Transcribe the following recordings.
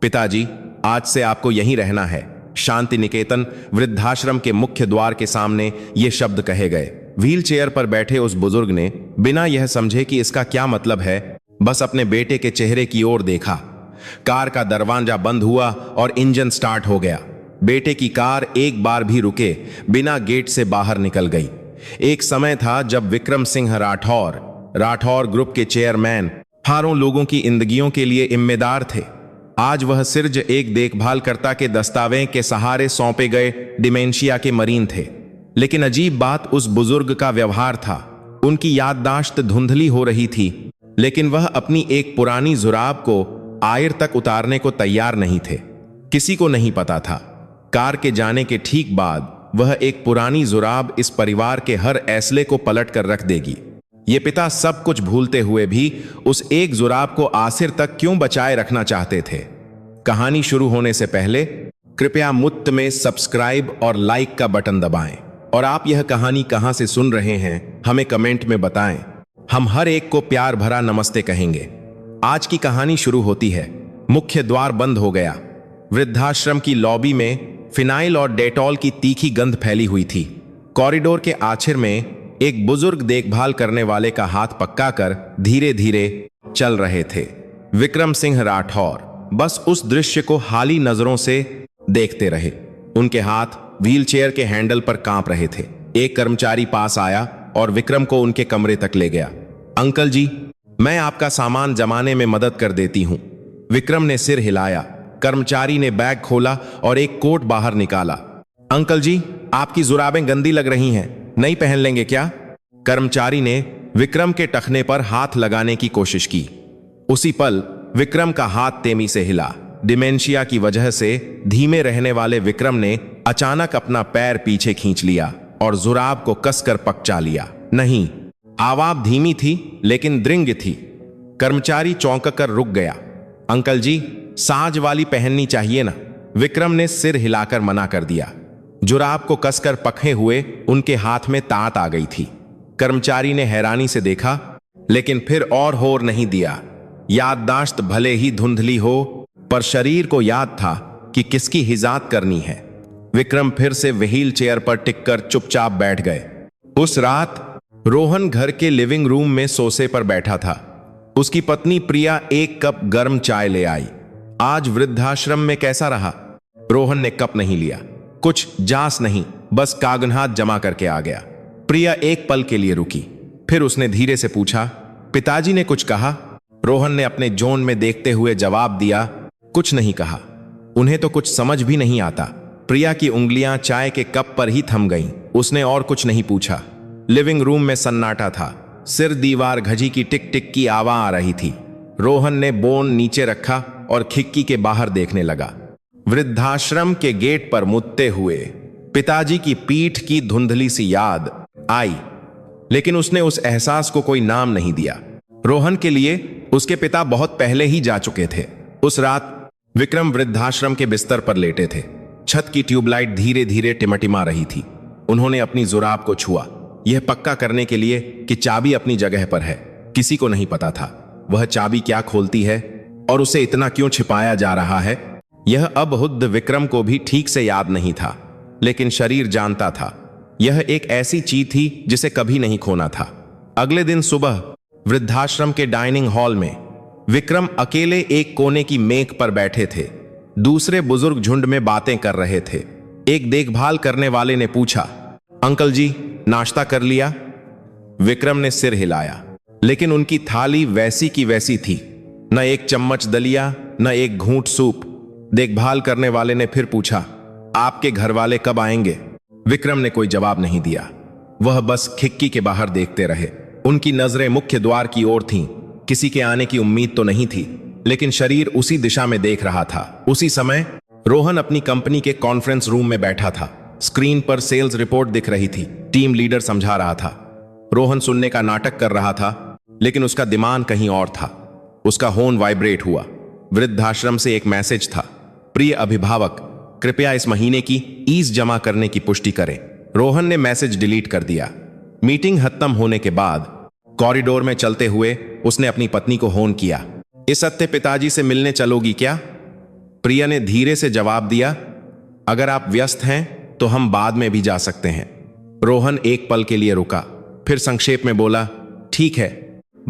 पिताजी, आज से आपको यहीं रहना है। शांति निकेतन वृद्धाश्रम के मुख्य द्वार के सामने ये शब्द कहे गए। व्हील चेयर पर बैठे उस बुजुर्ग ने बिना यह समझे कि इसका क्या मतलब है, बस अपने बेटे के चेहरे की ओर देखा। कार का दरवाजा बंद हुआ और इंजन स्टार्ट हो गया। बेटे की कार एक बार भी रुके बिना गेट से बाहर निकल गई। एक समय था जब विक्रम सिंह राठौर ग्रुप के चेयरमैन हारों लोगों की जिंदगियों के लिए जिम्मेदार थे। आज वह सिर्फ एक देखभालकर्ता के दस्तावेज के सहारे सौंपे गए डिमेंशिया के मरीन थे। लेकिन अजीब बात उस बुजुर्ग का व्यवहार था। उनकी याददाश्त धुंधली हो रही थी, लेकिन वह अपनी एक पुरानी जुराब को आयर तक उतारने को तैयार नहीं थे। किसी को नहीं पता था, कार के जाने के ठीक बाद वह एक पुरानी जुराब इस परिवार के हर फैसले को पलट कर रख देगी। ये पिता सब कुछ भूलते हुए भी उस एक जुराब को आखिर तक क्यों बचाए रखना चाहते थे। कहानी शुरू होने से पहले कृपया मुफ्त में सब्सक्राइब और लाइक का बटन दबाएं। और आप यह कहानी कहां से सुन रहे हैं हमें कमेंट में बताएं। हम हर एक को प्यार भरा नमस्ते कहेंगे। आज की कहानी शुरू होती है। मुख्य द्वार बंद हो गया। वृद्धाश्रम की लॉबी में फिनाइल और डेटॉल की तीखी गंध फैली हुई थी। कॉरिडोर के आखिर में एक बुजुर्ग देखभाल करने वाले का हाथ पक्का कर धीरे धीरे चल रहे थे। विक्रम सिंह राठौर बस उस दृश्य को हाली नजरों से देखते रहे। उनके हाथ व्हील चेयर के हैंडल पर कांप रहे थे। एक कर्मचारी पास आया और विक्रम को उनके कमरे तक ले गया। अंकल जी, मैं आपका सामान जमाने में मदद कर देती हूं। विक्रम ने सिर हिलाया। कर्मचारी ने बैग खोला और एक कोट बाहर निकाला। अंकल जी, आपकी जुराबें गंदी लग रही हैं, नहीं पहन लेंगे क्या? कर्मचारी ने विक्रम के टखने पर हाथ लगाने की कोशिश की। उसी पल विक्रम का हाथ तेजी से हिला। डिमेंशिया की वजह से धीमे रहने वाले विक्रम ने अचानक अपना पैर पीछे खींच लिया और जुराब को कसकर पकचा लिया। नहीं, आवाज धीमी थी लेकिन दृढ़ थी। कर्मचारी चौंक कर रुक गया। अंकल जी, साज वाली पहननी चाहिए ना? विक्रम ने सिर हिलाकर मना कर दिया। जुराब को कसकर पकड़े हुए उनके हाथ में तात आ गई थी। कर्मचारी ने हैरानी से देखा, लेकिन फिर और होर नहीं दिया। याददाश्त भले ही धुंधली हो, पर शरीर को याद था कि किसकी हिजात करनी है। विक्रम फिर से व्हील चेयर पर टिककर चुपचाप बैठ गए। उस रात रोहन घर के लिविंग रूम में सोफे पर बैठा था। उसकी पत्नी प्रिया एक कप गर्म चाय ले आई। आज वृद्धाश्रम में कैसा रहा? रोहन ने कप नहीं लिया। कुछ जांच नहीं, बस कागनात जमा करके आ गया। प्रिया एक पल के लिए रुकी, फिर उसने धीरे से पूछा, पिताजी ने कुछ कहा? रोहन ने अपने जोन में देखते हुए जवाब दिया, कुछ नहीं कहा। उन्हें तो कुछ समझ भी नहीं आता। प्रिया की उंगलियां चाय के कप पर ही थम गईं। उसने और कुछ नहीं पूछा। लिविंग रूम में सन्नाटा था। सिर दीवार घजी की टिक टिक की आवाज आ रही थी। रोहन ने बोन नीचे रखा और खिड़की के बाहर देखने लगा। वृद्धाश्रम के गेट पर मुड़ते हुए पिताजी की पीठ की धुंधली सी याद आई, लेकिन उसने उस एहसास को कोई नाम नहीं दिया। रोहन के लिए उसके पिता बहुत पहले ही जा चुके थे। उस रात विक्रम वृद्धाश्रम के बिस्तर पर लेटे थे। छत की ट्यूबलाइट धीरे धीरे टिमटिमा रही थी। उन्होंने अपनी जुराब को छुआ, यह पक्का करने के लिए कि चाबी अपनी जगह पर है। किसी को नहीं पता था वह चाबी क्या खोलती है और उसे इतना क्यों छिपाया जा रहा है। यह अब खुद विक्रम को भी ठीक से याद नहीं था, लेकिन शरीर जानता था यह एक ऐसी चीज थी जिसे कभी नहीं खोना था। अगले दिन सुबह वृद्धाश्रम के डाइनिंग हॉल में विक्रम अकेले एक कोने की मेज पर बैठे थे। दूसरे बुजुर्ग झुंड में बातें कर रहे थे। एक देखभाल करने वाले ने पूछा, अंकल जी, नाश्ता कर लिया? विक्रम ने सिर हिलाया, लेकिन उनकी थाली वैसी की वैसी थी। न एक चम्मच दलिया, न एक घूंट सूप। देखभाल करने वाले ने फिर पूछा, आपके घर वाले कब आएंगे? विक्रम ने कोई जवाब नहीं दिया। वह बस खिड़की के बाहर देखते रहे। उनकी नजरें मुख्य द्वार की ओर थीं। किसी के आने की उम्मीद तो नहीं थी, लेकिन शरीर उसी दिशा में देख रहा था। उसी समय रोहन अपनी कंपनी के कॉन्फ्रेंस रूम में बैठा था। स्क्रीन पर सेल्स रिपोर्ट दिख रही थी। टीम लीडर समझा रहा था। रोहन सुनने का नाटक कर रहा था, लेकिन उसका दिमाग कहीं और था। उसका फोन वाइब्रेट हुआ। वृद्धाश्रम से एक मैसेज था, प्रिय अभिभावक, कृपया इस महीने की फीस जमा करने की पुष्टि करें। रोहन ने मैसेज डिलीट कर दिया। मीटिंग खत्म होने के बाद कॉरिडोर में चलते हुए उसने अपनी पत्नी को फोन किया, इस हफ्ते पिताजी से मिलने चलोगी क्या? प्रिया ने धीरे से जवाब दिया, अगर आप व्यस्त हैं तो हम बाद में भी जा सकते हैं। रोहन एक पल के लिए रुका, फिर संक्षेप में बोला, ठीक है,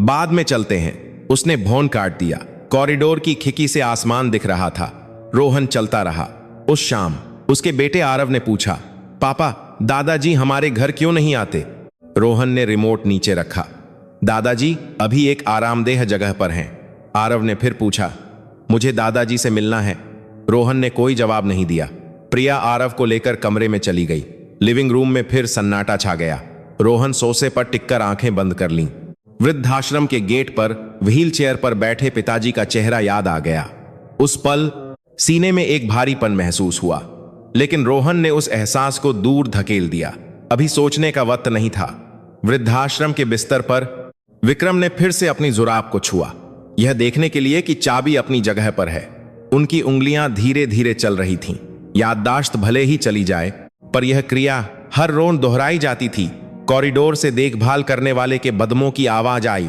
बाद में चलते हैं। उसने फोन काट दिया। कॉरिडोर की खिड़की से आसमान दिख रहा था। रोहन चलता रहा। उस शाम उसके बेटे आरव ने पूछा, पापा, दादाजी हमारे घर क्यों नहीं आते? रोहन ने रिमोट नीचे रखा। दादाजी अभी एक आरामदेह जगह पर हैं। आरव ने फिर पूछा, मुझे दादाजी से मिलना है। रोहन ने कोई जवाब नहीं दिया। प्रिया आरव को लेकर कमरे में चली गई। लिविंग रूम में फिर सन्नाटा छा गया। रोहन सोफे पर टिककर आंखें बंद कर लीं। वृद्धाश्रम के गेट पर व्हील चेयर पर बैठे पिताजी का चेहरा याद आ गया। उस पल सीने में एक भारीपन महसूस हुआ, लेकिन रोहन ने उस एहसास को दूर धकेल दिया। अभी सोचने का वक्त नहीं था। वृद्धाश्रम के बिस्तर पर विक्रम ने फिर से अपनी जुराब को छुआ, यह देखने के लिए कि चाबी अपनी जगह पर है। उनकी उंगलियां धीरे धीरे चल रही थीं। याददाश्त भले ही चली जाए, पर यह क्रिया हर रोज दोहराई जाती थी। कॉरिडोर से देखभाल करने वाले के बदमों की आवाज आई।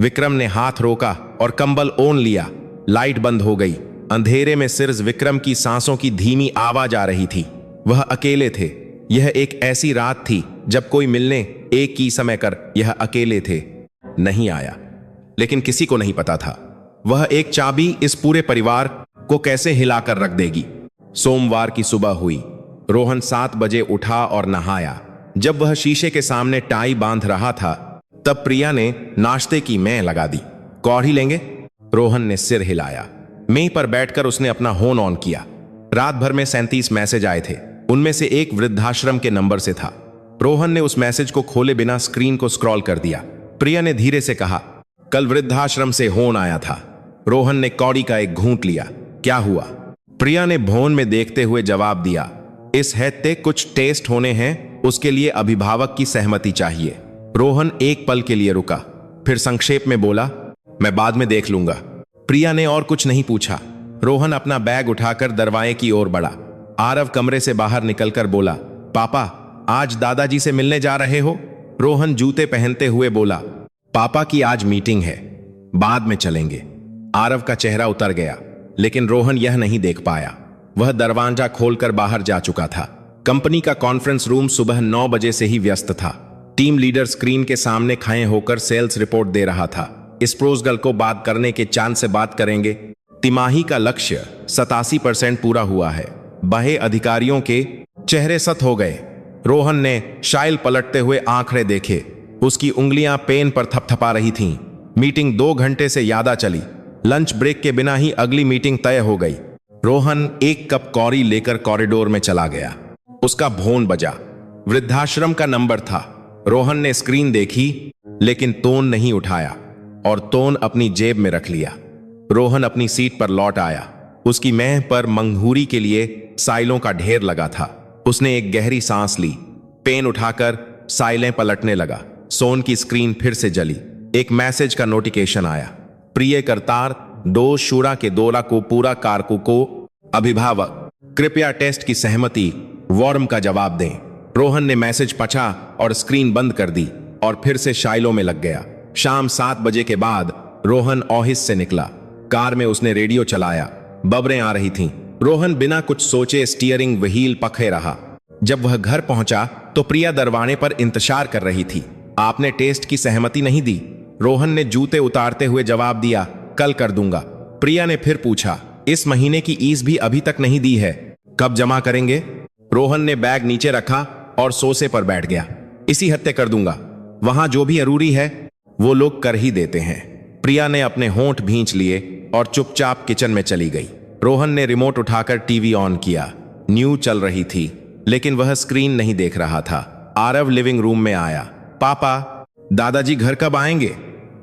विक्रम ने हाथ रोका और कंबल ओढ़ लिया। लाइट बंद हो गई। अंधेरे में सिर्फ विक्रम की सांसों की धीमी आवाज आ रही थी। वह अकेले थे। यह एक ऐसी रात थी जब कोई मिलने एक ही समय कर यह अकेले थे। नहीं आया, लेकिन किसी को नहीं पता था वह एक चाबी इस पूरे परिवार को कैसे हिलाकर रख देगी। सोमवार की सुबह हुई। रोहन 7 बजे उठा और नहाया। जब वह शीशे के सामने टाई बांध रहा था, तब प्रिया ने नाश्ते की मैं लगा दी। कौड़ी लेंगे? रोहन ने सिर हिलाया। मेज पर बैठकर उसने अपना फोन ऑन किया। रात भर में 37 मैसेज आए थे। उनमें से एक वृद्धाश्रम के नंबर से था। रोहन ने उस मैसेज को खोले बिना स्क्रीन को स्क्रॉल कर दिया। प्रिया ने धीरे से कहा, कल वृद्धाश्रम से फोन आया था। रोहन ने कौड़ी का एक घूंट लिया। क्या हुआ? प्रिया ने फोन में देखते हुए जवाब दिया, इस हफ्ते कुछ टेस्ट होने हैं, उसके लिए अभिभावक की सहमति चाहिए। रोहन एक पल के लिए रुका, फिर संक्षेप में बोला, मैं बाद में देख लूंगा। प्रिया ने और कुछ नहीं पूछा। रोहन अपना बैग उठाकर दरवाजे की ओर बढ़ा। आरव कमरे से बाहर निकलकर बोला, पापा, आज दादाजी से मिलने जा रहे हो? रोहन जूते पहनते हुए बोला, पापा की आज मीटिंग है, बाद में चलेंगे। आरव का चेहरा उतर गया, लेकिन रोहन यह नहीं देख पाया। वह दरवाजा खोलकर बाहर जा चुका था। कंपनी का कॉन्फ्रेंस रूम सुबह 9 बजे से ही व्यस्त था। टीम लीडर स्क्रीन के सामने खड़े होकर सेल्स रिपोर्ट दे रहा था। इस प्रोजल को बात करने के चांद से बात करेंगे। तिमाही का लक्ष्य 87% पूरा हुआ है। बहे अधिकारियों के चेहरे सत हो गए। रोहन ने शाइल पलटते हुए आंकड़े देखे। उसकी उंगलियां पेन पर थपथपा रही थीं। मीटिंग 2 घंटे से ज्यादा चली। लंच ब्रेक के बिना ही अगली मीटिंग तय हो गई। रोहन एक कप कॉफी लेकर कॉरिडोर में चला गया। उसका फोन बजा। वृद्धाश्रम का नंबर था। रोहन ने स्क्रीन देखी, लेकिन टोन नहीं उठाया और टोन अपनी जेब में रख लिया। रोहन अपनी सीट पर लौट आया। उसकी मेज पर मंगूरी के लिए साइलों का ढेर लगा था। उसने एक गहरी सांस ली। पेन उठाकर साइलें पलटने लगा। सोन की स्क्रीन फिर से जली। एक मैसेज का नोटिफिकेशन आया, प्रिय करतार 2 शूरा के दौरा को पूरा कारकू को अभिभावक कृपया टेस्ट की सहमति वार्म का जवाब दें। रोहन ने मैसेज पढ़ा और स्क्रीन बंद कर दी और फिर से शाइलों में लग गया। शाम 7 बजे के बाद रोहन ऑफिस से निकला। कार में उसने रेडियो चलाया। बबरें आ रही थीं। रोहन बिना कुछ सोचे स्टीयरिंग व्हील पकड़े रहा। जब वह घर पहुंचा तो प्रिया दरवाजे पर इंतजार कर रही थी। आपने टेस्ट की सहमति नहीं दी? रोहन ने जूते उतारते हुए जवाब दिया, कल कर दूंगा। प्रिया ने फिर पूछा, इस महीने की ईस भी अभी तक नहीं दी है, कब जमा करेंगे? रोहन ने बैग नीचे रखा और सोफे पर बैठ गया। इसी हफ्ते कर दूंगा। वहां जो भी जरूरी है वो लोग कर ही देते हैं। प्रिया ने अपने होंठ भींच लिए और चुपचाप किचन में चली गई। रोहन ने रिमोट उठाकर टीवी ऑन किया। न्यूज चल रही थी, लेकिन वह स्क्रीन नहीं देख रहा था। आरव लिविंग रूम में आया। पापा, दादाजी घर कब आएंगे?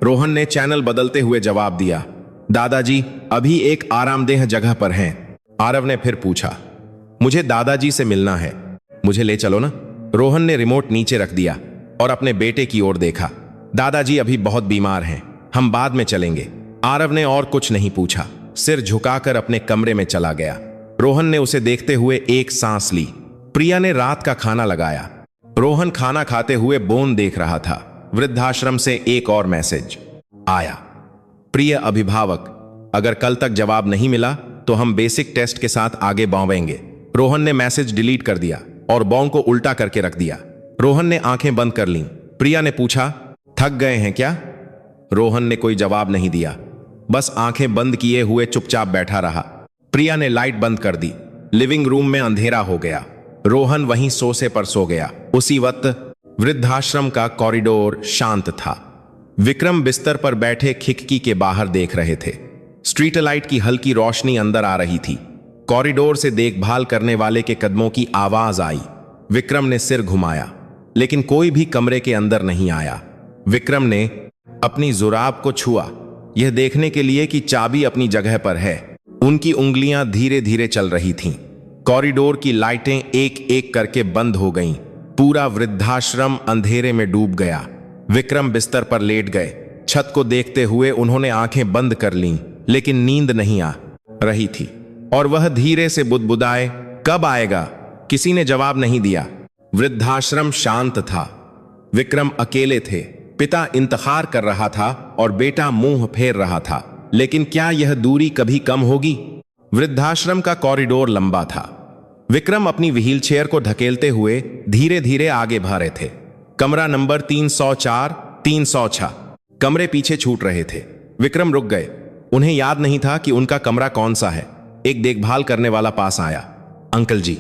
रोहन ने चैनल बदलते हुए जवाब दिया, दादाजी अभी एक आरामदेह जगह पर हैं। आरव ने फिर पूछा, मुझे दादाजी से मिलना है, मुझे ले चलो ना। रोहन ने रिमोट नीचे रख दिया और अपने बेटे की ओर देखा। दादाजी अभी बहुत बीमार हैं, हम बाद में चलेंगे। आरव ने और कुछ नहीं पूछा, सिर झुकाकर अपने कमरे में चला गया। रोहन ने उसे देखते हुए एक सांस ली। प्रिया ने रात का खाना लगाया। रोहन खाना खाते हुए बोन देख रहा था। वृद्धाश्रम से एक और मैसेज आया, प्रिय अभिभावक, अगर कल तक जवाब नहीं मिला तो हम बेसिक टेस्ट के साथ आगे बढ़ेंगे। रोहन ने मैसेज डिलीट कर दिया और बॉन्ग को उल्टा करके रख दिया। रोहन ने आंखें बंद कर लीं। प्रिया ने पूछा, थक गए हैं क्या? रोहन ने कोई जवाब नहीं दिया, बस आंखें बंद किए हुए चुपचाप बैठा रहा। प्रिया ने लाइट बंद कर दी। लिविंग रूम में अंधेरा हो गया। रोहन वहीं सोसे पर सो गया। उसी वक्त वृद्धाश्रम का कॉरिडोर शांत था। विक्रम बिस्तर पर बैठे खिड़की के बाहर देख रहे थे। स्ट्रीट लाइट की हल्की रोशनी अंदर आ रही थी। कॉरिडोर से देखभाल करने वाले के कदमों की आवाज आई। विक्रम ने सिर घुमाया, लेकिन कोई भी कमरे के अंदर नहीं आया। विक्रम ने अपनी जुराब को छुआ, यह देखने के लिए कि चाबी अपनी जगह पर है। उनकी उंगलियां धीरे धीरे चल रही थीं। कॉरिडोर की लाइटें एक एक करके बंद हो गईं। पूरा वृद्धाश्रम अंधेरे में डूब गया। विक्रम बिस्तर पर लेट गए। छत को देखते हुए उन्होंने आंखें बंद कर लीं, लेकिन नींद नहीं आ रही थी। और वह धीरे से बुदबुदाए, कब आएगा? किसी ने जवाब नहीं दिया। वृद्धाश्रम शांत था। विक्रम अकेले थे। पिता इंतजार कर रहा था और बेटा मुंह फेर रहा था। लेकिन क्या यह दूरी कभी कम होगी? वृद्धाश्रम का कॉरिडोर लंबा था। विक्रम अपनी व्हील चेयर को धकेलते हुए धीरे धीरे आगे बढ़ रहे थे। कमरा नंबर 304, 306 कमरे पीछे छूट रहे थे। विक्रम रुक गए। उन्हें याद नहीं था कि उनका कमरा कौन सा है। एक देखभाल करने वाला पास आया। अंकल जी,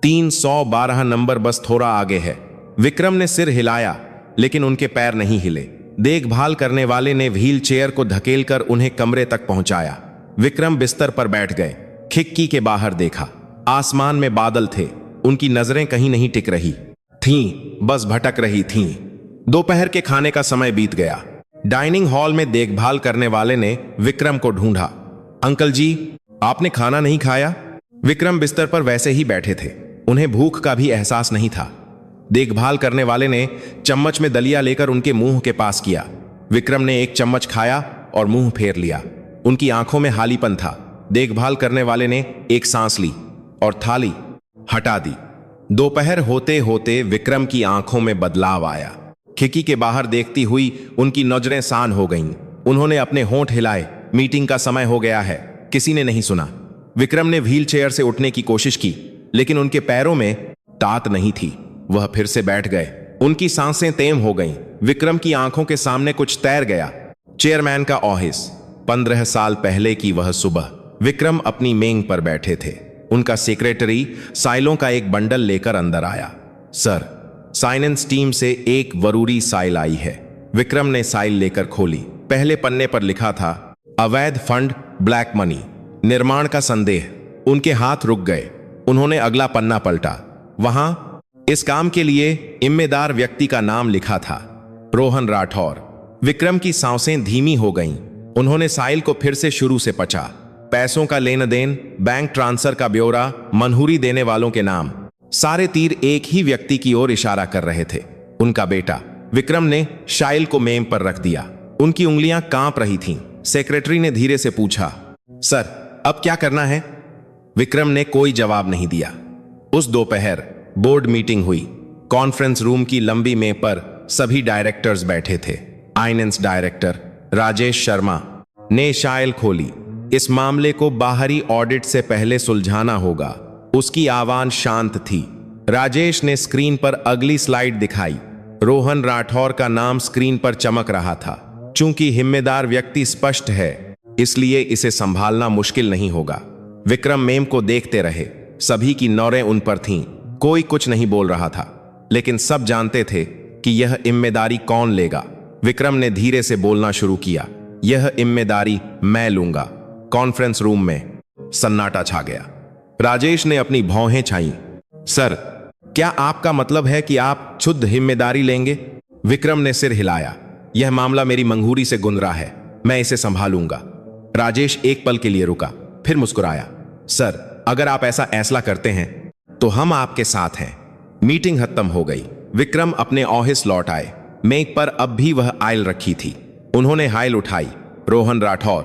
312 नंबर बस थोड़ा आगे है। विक्रम ने सिर हिलाया, लेकिन उनके पैर नहीं हिले। देखभाल करने वाले ने व्हील चेयर को धकेलकर उन्हें कमरे तक पहुंचाया। विक्रम बिस्तर पर बैठ गए। खिड़की के बाहर देखा। आसमान में बादल थे। उनकी नजरें कहीं नहीं टिक रही थीं, बस भटक रही थीं। दोपहर के खाने का समय बीत गया। डाइनिंग हॉल में देखभाल करने वाले ने विक्रम को ढूंढा। अंकल जी, आपने खाना नहीं खाया? विक्रम बिस्तर पर वैसे ही बैठे थे। उन्हें भूख का भी एहसास नहीं था। देखभाल करने वाले ने चम्मच में दलिया लेकर उनके मुंह के पास किया। विक्रम ने एक चम्मच खाया और मुंह फेर लिया। उनकी आंखों में हालीपन था। देखभाल करने वाले ने एक सांस ली और थाली हटा दी। दोपहर होते होते विक्रम की आंखों में बदलाव आया। खिड़की के बाहर देखती हुई उनकी नजरें सान हो गईं। उन्होंने अपने होंठ हिलाए। मीटिंग का समय हो गया है। किसी ने नहीं सुना। विक्रम ने व्हील चेयर से उठने की कोशिश की, लेकिन उनके पैरों में तात नहीं थी। वह फिर से बैठ गए। उनकी सांसें तेज हो गईं। विक्रम की आंखों के सामने कुछ तैर गया। चेयरमैन का ऑफिस। 15 साल पहले की वह सुबह। विक्रम अपनी मेंग पर बैठे थे। उनका सेक्रेटरी साइलों का एक बंडल लेकर अंदर आया। सर, साइनेंस टीम से एक जरूरी साइल आई है। विक्रम ने साइल लेकर खोली। पहले पन्ने पर लिखा था, अवैध फंड, ब्लैक मनी, निर्माण का संदेह। उनके हाथ रुक गए। उन्होंने अगला पन्ना पलटा। वहां इस काम के लिए जिम्मेदार व्यक्ति का नाम लिखा था, रोहन राठौर। विक्रम की सांसें धीमी हो गईं। उन्होंने साइल को फिर से शुरू से पढ़ा। पैसों का लेन देन, बैंक ट्रांसफर का ब्यौरा, मंजूरी देने वालों के नाम। सारे तीर एक ही व्यक्ति की ओर इशारा कर रहे थे, उनका बेटा। विक्रम ने शाइल को मेम पर रख दिया। उनकी उंगलियां कांप रही थीं। सेक्रेटरी ने धीरे से पूछा, सर, अब क्या करना है? विक्रम ने कोई जवाब नहीं दिया। उस दोपहर बोर्ड मीटिंग हुई। कॉन्फ्रेंस रूम की लंबी मेज पर सभी डायरेक्टर्स बैठे थे। फाइनेंस डायरेक्टर राजेश शर्मा ने शाइल खोली। इस मामले को बाहरी ऑडिट से पहले सुलझाना होगा। उसकी आवाज शांत थी। राजेश ने स्क्रीन पर अगली स्लाइड दिखाई। रोहन राठौर का नाम स्क्रीन पर चमक रहा था। चूंकि जिम्मेदार व्यक्ति स्पष्ट है, इसलिए इसे संभालना मुश्किल नहीं होगा। विक्रम मेम को देखते रहे। सभी की नौरें उन पर थीं। कोई कुछ नहीं बोल रहा था, लेकिन सब जानते थे कि यह जिम्मेदारी कौन लेगा। विक्रम ने धीरे से बोलना शुरू किया, यह जिम्मेदारी मैं लूंगा। कॉन्फ्रेंस रूम में सन्नाटा छा गया। राजेश ने अपनी भौहें छाई। सर, क्या आपका मतलब है कि आप खुद जिम्मेदारी लेंगे? विक्रम ने सिर हिलाया। यह मामला मेरी मंजूरी से गुजरा है, मैं इसे संभालूंगा। राजेश एक पल के लिए रुका, फिर मुस्कुराया। सर, अगर आप ऐसा फैसला करते हैं तो हम आपके साथ हैं। मीटिंग खत्म हो गई। विक्रम अपने ऑफिस लौट आए। मेज पर अब भी वह आइल रखी थी। उन्होंने हाइल उठाई, रोहन राठौर।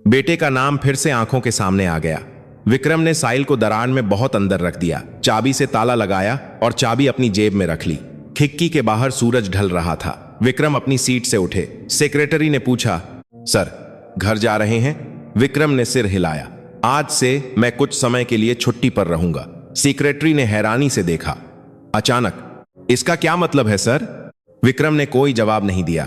बेटे का नाम फिर से आंखों के सामने आ गया। विक्रम ने साइल को दरार में बहुत अंदर रख दिया, चाबी से ताला लगाया और चाबी अपनी जेब में रख ली। खिड़की के बाहर सूरज ढल रहा था। विक्रम अपनी सीट से उठे। सेक्रेटरी ने पूछा, सर, घर जा रहे हैं? विक्रम ने सिर हिलाया। आज से मैं कुछ समय के लिए छुट्टी पर रहूंगा। सेक्रेटरी ने हैरानी से देखा। अचानक, इसका क्या मतलब है सर? विक्रम ने कोई जवाब नहीं दिया,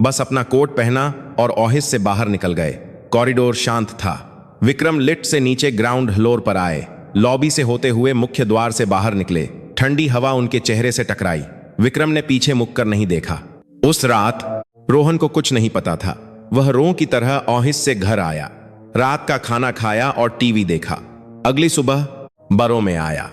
बस अपना कोट पहना और ऑफिस से बाहर निकल गए। कॉरिडोर शांत था। विक्रम लिफ्ट से नीचे ग्राउंड फ्लोर पर आए। लॉबी से होते हुए मुख्य द्वार से बाहर निकले। ठंडी हवा उनके चेहरे से टकराई। विक्रम ने पीछे मुड़कर नहीं देखा। उस रात रोहन को कुछ नहीं पता था। वह रों की तरह ऑफिस से घर आया, रात का खाना खाया और टीवी देखा। अगली सुबह बरों में आया।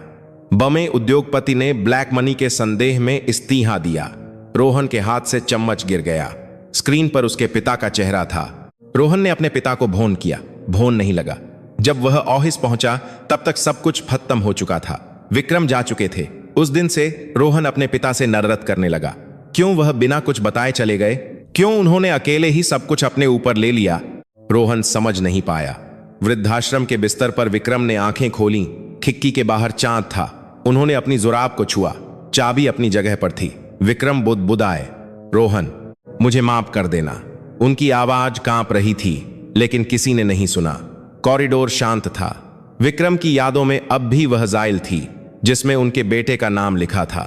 बमे उद्योगपति ने ब्लैक मनी के संदेह में इस्तीफा दिया। रोहन के हाथ से चम्मच गिर गया। स्क्रीन पर उसके पिता का चेहरा था। रोहन ने अपने पिता को फोन किया। फोन नहीं लगा। जब वह ऑफिस पहुंचा तब तक सब कुछ खत्म हो चुका था। विक्रम जा चुके थे। उस दिन से रोहन अपने पिता से नफरत करने लगा। क्यों वह बिना कुछ बताए चले गए? क्यों उन्होंने अकेले ही सब कुछ अपने ऊपर ले लिया? रोहन समझ नहीं पाया। वृद्धाश्रम के बिस्तर पर विक्रम ने आंखें खोली। खिड़की के बाहर चांद था। उन्होंने अपनी जुराब को छुआ। चाबी अपनी जगह पर थी। विक्रम बुदबुदाए, रोहन, मुझे माफ कर देना। उनकी आवाज कांप रही थी, लेकिन किसी ने नहीं सुना। कॉरिडोर शांत था। विक्रम की यादों में अब भी वह जाइल थी जिसमें उनके बेटे का नाम लिखा था।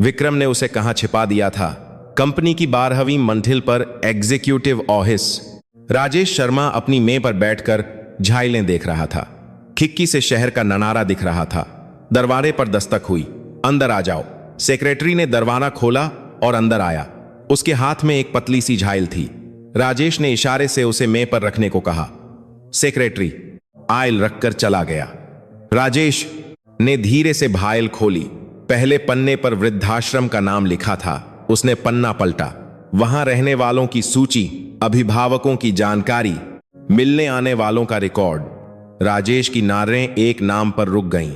विक्रम ने उसे कहां छिपा दिया था? कंपनी की 12वीं मंजिल पर एग्जीक्यूटिव ऑफिस। राजेश शर्मा अपनी मेज पर बैठकर झाइलें देख रहा था। खिड़की से शहर का नजारा दिख रहा था। दरवाजे पर दस्तक हुई। अंदर आ जाओ। सेक्रेटरी ने दरवाजा खोला और अंदर आया। उसके हाथ में एक पतली सी झाइल थी। राजेश ने इशारे से उसे मेज पर रखने को कहा। सेक्रेटरी आयल रखकर चला गया। राजेश ने धीरे से भायल खोली। पहले पन्ने पर वृद्धाश्रम का नाम लिखा था। उसने पन्ना पलटा। वहां रहने वालों की सूची, अभिभावकों की जानकारी, मिलने आने वालों का रिकॉर्ड। राजेश की नारें एक नाम पर रुक गईं।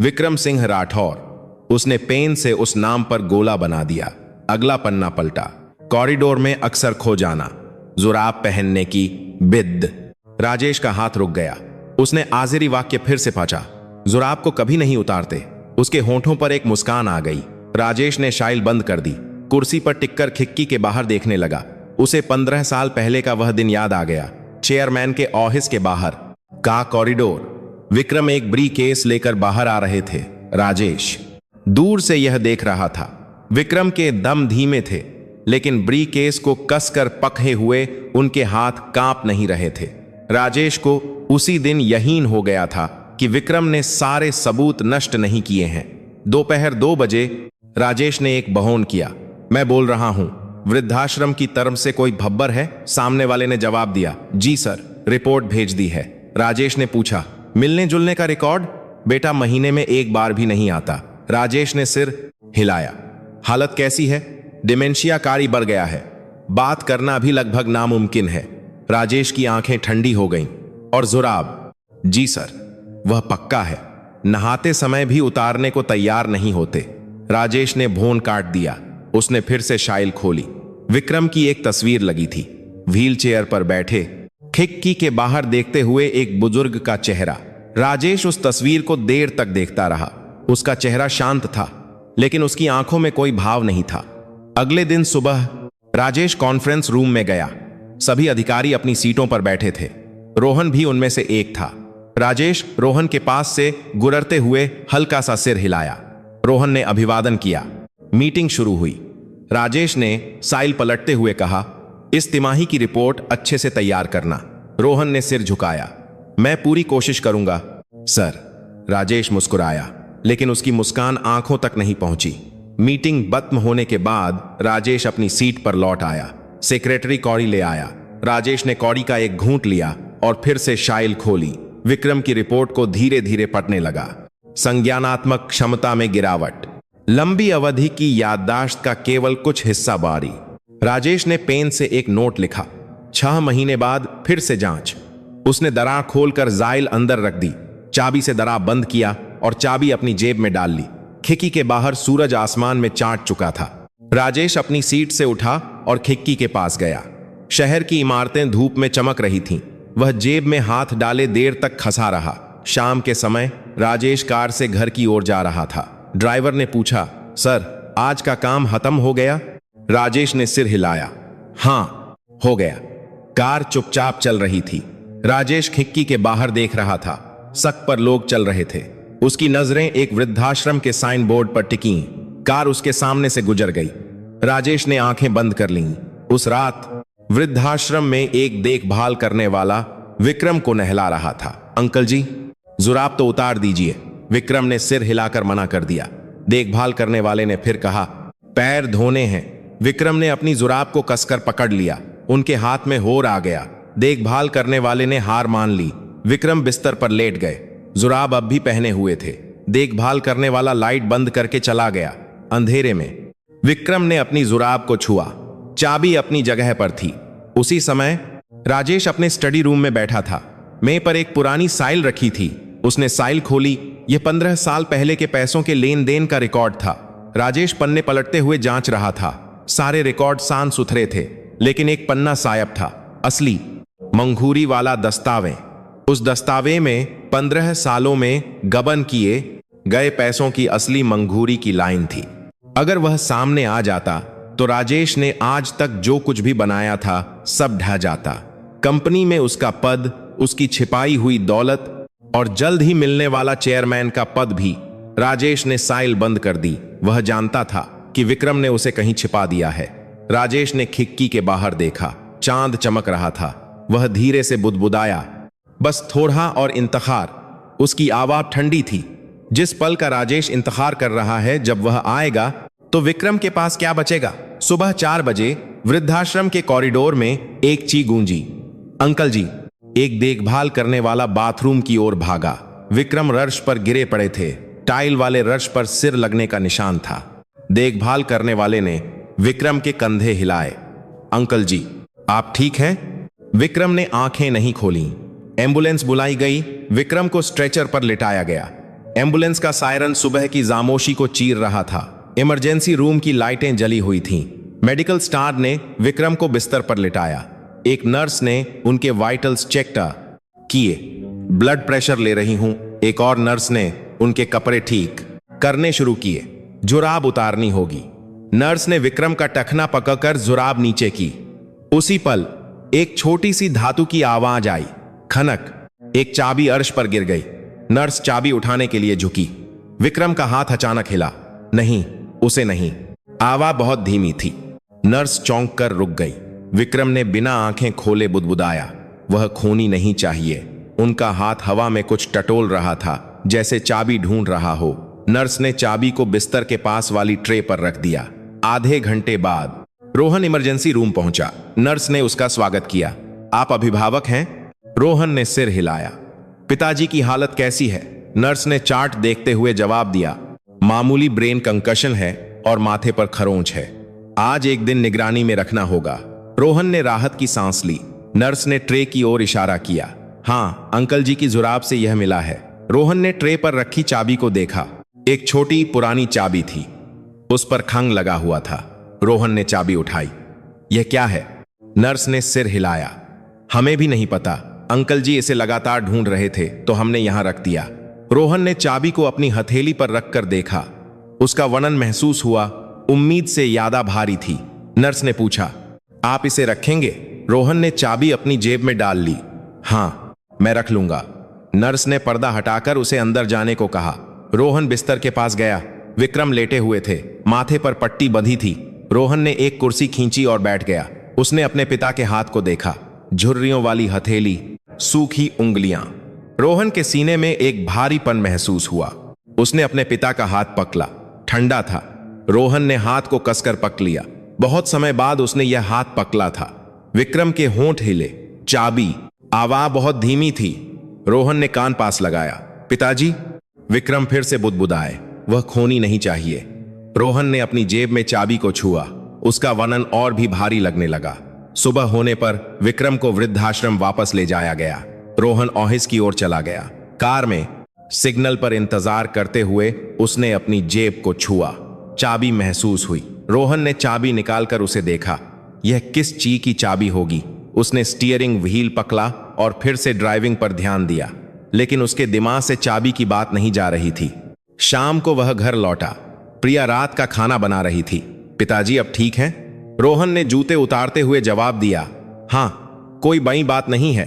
विक्रम सिंह राठौर। उसने पेन से उस नाम पर गोला बना दिया। अगला पन्ना पलटा। कॉरिडोर में अक्सर खो जाना, जुराब पहनने की बिद। राजेश का हाथ रुक गया। उसने आखिरी वाक्य फिर से पढ़ा। जुराब को कभी नहीं उतारते। उसके होठों पर एक मुस्कान आ गई। राजेश ने शाइल बंद कर दी। कुर्सी पर टिककर खिड़की के बाहर देखने लगा। उसे 15 साल पहले का वह दिन याद आ गया। चेयरमैन के ऑफिस के बाहर का कॉरिडोर। विक्रम एक ब्री केस लेकर बाहर आ रहे थे। राजेश दूर से यह देख रहा था। विक्रम के दम धीमे थे, लेकिन ब्री केस को कसकर पकड़े हुए उनके हाथ कांप नहीं रहे थे। राजेश को उसी दिन यकीन हो गया था कि विक्रम ने सारे सबूत नष्ट नहीं किए हैं। दोपहर 2 बजे राजेश ने एक बहौन किया। मैं बोल रहा हूं, वृद्धाश्रम की तरफ से कोई भब्बर है? सामने वाले ने जवाब दिया, जी सर, रिपोर्ट भेज दी है। राजेश ने पूछा, मिलने जुलने का रिकॉर्ड? बेटा महीने में एक बार भी नहीं आता। राजेश ने सिर हिलाया। हालत कैसी है? डिमेंशिया कारी बढ़ गया है। बात करना भी लगभग नामुमकिन है। राजेश की आंखें ठंडी हो गईं। और जुराब? जी सर, वह पक्का है। नहाते समय भी उतारने को तैयार नहीं होते। राजेश ने भोन काट दिया। उसने फिर से शाइल खोली। विक्रम की एक तस्वीर लगी थी। व्हील चेयर पर बैठे, खिड़की के बाहर देखते हुए एक बुजुर्ग का चेहरा। राजेश उस तस्वीर को देर तक देखता रहा। उसका चेहरा शांत था, लेकिन उसकी आंखों में कोई भाव नहीं था। अगले दिन सुबह राजेश कॉन्फ्रेंस रूम में गया। सभी अधिकारी अपनी सीटों पर बैठे थे। रोहन भी उनमें से एक था। राजेश रोहन के पास से गुजरते हुए हल्का सा सिर हिलाया। रोहन ने अभिवादन किया। मीटिंग शुरू हुई। राजेश ने साइल पलटते हुए कहा, इस तिमाही की रिपोर्ट अच्छे से तैयार करना। रोहन ने सिर झुकाया। मैं पूरी कोशिश करूंगा सर। राजेश मुस्कुराया, लेकिन उसकी मुस्कान आंखों तक नहीं पहुंची। मीटिंग खत्म होने के बाद राजेश अपनी सीट पर लौट आया। सेक्रेटरी कौड़ी ले आया। राजेश ने कौड़ी का एक घूंट लिया और फिर से शाइल खोली। विक्रम की रिपोर्ट को धीरे धीरे पढ़ने लगा। संज्ञानात्मक क्षमता में गिरावट, लंबी अवधि की याददाश्त का केवल कुछ हिस्सा बारी। राजेश ने पेन से एक नोट लिखा। 6 महीने बाद फिर से जांच। उसने दरार खोलकर जाइल अंदर रख दी। चाबी से दरार बंद किया और चाबी अपनी जेब में डाल ली। खिड़की के बाहर सूरज आसमान में चाट चुका था। राजेश अपनी सीट से उठा और खिड़की के पास गया। शहर की इमारतें धूप में चमक रही थीं। वह जेब में हाथ डाले देर तक खसा रहा। शाम के समय राजेश कार से घर की ओर जा रहा था। ड्राइवर ने पूछा, सर, आज का काम खत्म हो गया? राजेश ने सिर हिलाया। हां, हो गया। कार चुपचाप चल रही थी। राजेश खिड़की के बाहर देख रहा था। सड़क पर लोग चल रहे थे। उसकी नजरें एक वृद्धाश्रम के साइन बोर्ड पर टिकी। कार उसके सामने से गुजर गई। राजेश ने आंखें बंद कर लीं। उस रात वृद्धाश्रम में एक देखभाल करने वाला विक्रम को नहला रहा था। अंकल जी, जुराब तो उतार दीजिए। विक्रम ने सिर हिलाकर मना कर दिया। देखभाल करने वाले ने फिर कहा, पैर धोने हैं। विक्रम ने अपनी जुराब को कसकर पकड़ लिया। उनके हाथ में होर आ गया। देखभाल करने वाले ने हार मान ली। विक्रम बिस्तर पर लेट गए। जुराब अब भी पहने हुए थे। देखभाल करने वाला लाइट बंद करके चला गया। अंधेरे में विक्रम ने अपनी जुराब को छुआ। चाबी अपनी जगह पर थी। उसी समय राजेश अपने स्टडी रूम में बैठा था। मेज पर एक पुरानी साइल रखी थी। उसने साइल खोली। यह 15 साल पहले के पैसों के लेन देन का रिकॉर्ड था। राजेश पन्ने पलटते हुए जांच रहा था। सारे रिकॉर्ड साफ सुथरे थे, लेकिन एक पन्ना सायब था, असली मंगूरी वाला दस्तावेज। उस दस्तावेज में 15 सालों में गबन किए गए पैसों की असली मंगूरी की लाइन थी। अगर वह सामने आ जाता तो राजेश ने आज तक जो कुछ भी बनाया था सब ढह जाता। कंपनी में उसका पद, उसकी छिपाई हुई दौलत और जल्द ही मिलने वाला चेयरमैन का पद भी। राजेश ने साइल बंद कर दी। वह जानता था कि विक्रम ने उसे कहीं छिपा दिया है। राजेश ने खिड़की के बाहर देखा। चांद चमक रहा था। वह धीरे से बुदबुदाया, बस थोड़ा और इंतखार। उसकी आवाज ठंडी थी। जिस पल का राजेश इंतखार कर रहा है, जब वह आएगा तो विक्रम के पास क्या बचेगा। सुबह 4 बजे वृद्धाश्रम के कॉरिडोर में एक ची गूंजी, अंकल जी। एक देखभाल करने वाला बाथरूम की ओर भागा। विक्रम रर्श पर गिरे पड़े थे। टाइल वाले रर्श पर सिर लगने का निशान था। देखभाल करने वाले ने विक्रम के कंधे हिलाए। अंकल जी, आप ठीक हैं? विक्रम ने आंखें नहीं खोली। एम्बुलेंस बुलाई गई। विक्रम को स्ट्रेचर पर लिटाया गया। एम्बुलेंस का सायरन सुबह की खामोशी को चीर रहा था। इमरजेंसी रूम की लाइटें जली हुई थीं। मेडिकल स्टाफ ने विक्रम को बिस्तर पर लिटाया। एक नर्स ने उनके वाइटल्स चेक किए। ब्लड प्रेशर ले रही हूं। एक और नर्स ने उनके कपड़े ठीक करने शुरू किए। जुराब उतारनी होगी। नर्स ने विक्रम का टखना पकड़कर जुराब नीचे की। उसी पल एक छोटी सी धातु की आवाज आई, खनक। एक चाबी अर्श पर गिर गई। नर्स चाबी उठाने के लिए झुकी। विक्रम का हाथ अचानक हिला। नहीं, उसे नहीं। आवाज बहुत धीमी थी। नर्स चौंक कर रुक गई। विक्रम ने बिना आंखें खोले बुदबुदाया, वह खूनी नहीं चाहिए। उनका हाथ हवा में कुछ टटोल रहा था, जैसे चाबी ढूंढ रहा हो। नर्स ने चाबी को बिस्तर के पास वाली ट्रे पर रख दिया। आधे घंटे बाद रोहन इमरजेंसी रूम पहुंचा। नर्स ने उसका स्वागत किया। आप अभिभावक हैं? रोहन ने सिर हिलाया। पिताजी की हालत कैसी है? नर्स ने चार्ट देखते हुए जवाब दिया, मामूली ब्रेन कंकशन है और माथे पर खरोंच है। आज एक दिन निगरानी में रखना होगा। रोहन ने राहत की सांस ली। नर्स ने ट्रे की ओर इशारा किया। हाँ, अंकल जी की जुराब से यह मिला है। रोहन ने ट्रे पर रखी चाबी को देखा। एक छोटी पुरानी चाबी थी। उस पर खंग लगा हुआ था। रोहन ने चाबी उठाई। यह क्या है? नर्स ने सिर हिलाया। हमें भी नहीं पता। अंकल जी इसे लगातार ढूंढ रहे थे तो हमने यहां रख दिया। रोहन ने चाबी को अपनी हथेली पर रखकर देखा। उसका वनन महसूस हुआ, उम्मीद से ज्यादा भारी थी। नर्स ने पूछा, आप इसे रखेंगे? रोहन ने चाबी अपनी जेब में डाल ली। हाँ, मैं रख लूंगा। नर्स ने पर्दा हटाकर उसे अंदर जाने को कहा। रोहन बिस्तर के पास गया। विक्रम लेटे हुए थे। माथे पर पट्टी बंधी थी। रोहन ने एक कुर्सी खींची और बैठ गया। उसने अपने पिता के हाथ को देखा। झुर्रियों वाली हथेली, सूखी उंगलियां। रोहन के सीने में एक भारीपन महसूस हुआ। उसने अपने पिता का हाथ पकड़ा। ठंडा था। रोहन ने हाथ को कसकर पकड़ लिया। बहुत समय बाद उसने यह हाथ पकड़ा था। विक्रम के होंठ हिले। चाबी। आवाज बहुत धीमी थी। रोहन ने कान पास लगाया। पिताजी। विक्रम फिर से बुदबुदाए, वह खूनी नहीं चाहिए। रोहन ने अपनी जेब में चाबी को छुआ। उसका वनन और भी भारी लगने लगा। सुबह होने पर विक्रम को वृद्धाश्रम वापस ले जाया गया। रोहन ऑफिस की ओर चला गया। कार में सिग्नल पर इंतजार करते हुए उसने अपनी जेब को छुआ। चाबी महसूस हुई। रोहन ने चाबी निकालकर उसे देखा। यह किस चीज की चाबी होगी? उसने स्टीयरिंग व्हील पकड़ा और फिर से ड्राइविंग पर ध्यान दिया, लेकिन उसके दिमाग से चाबी की बात नहीं जा रही थी। शाम को वह घर लौटा। प्रिया रात का खाना बना रही थी। पिताजी अब ठीक हैं? रोहन ने जूते उतारते हुए जवाब दिया, हाँ, कोई बड़ी बात नहीं है।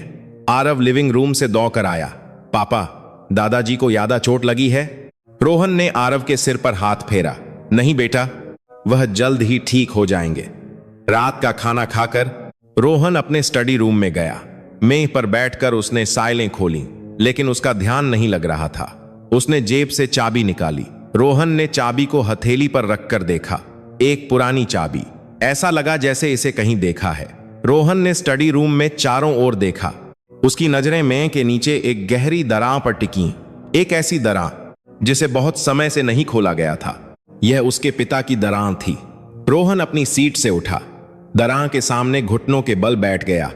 आरव लिविंग रूम से दौड़कर आया। पापा, दादाजी को ज्यादा चोट लगी है? रोहन ने आरव के सिर पर हाथ फेरा। नहीं बेटा, वह जल्द ही ठीक हो जाएंगे। रात का खाना खाकर रोहन अपने स्टडी रूम में गया। मेज पर बैठकर उसने साइलें खोली, लेकिन उसका ध्यान नहीं लग रहा था। उसने जेब से चाबी निकाली। रोहन ने चाबी को हथेली पर रखकर देखा। एक पुरानी चाबी, ऐसा लगा जैसे इसे कहीं देखा है। रोहन ने स्टडी रूम में चारों ओर देखा। उसकी नजरें मेज के नीचे एक गहरी दरार पर टिकी, एक ऐसी दरार जिसे बहुत समय से नहीं खोला गया था। यह उसके पिता की दरार थी। रोहन अपनी सीट से उठा, दरार के सामने घुटनों के बल बैठ गया।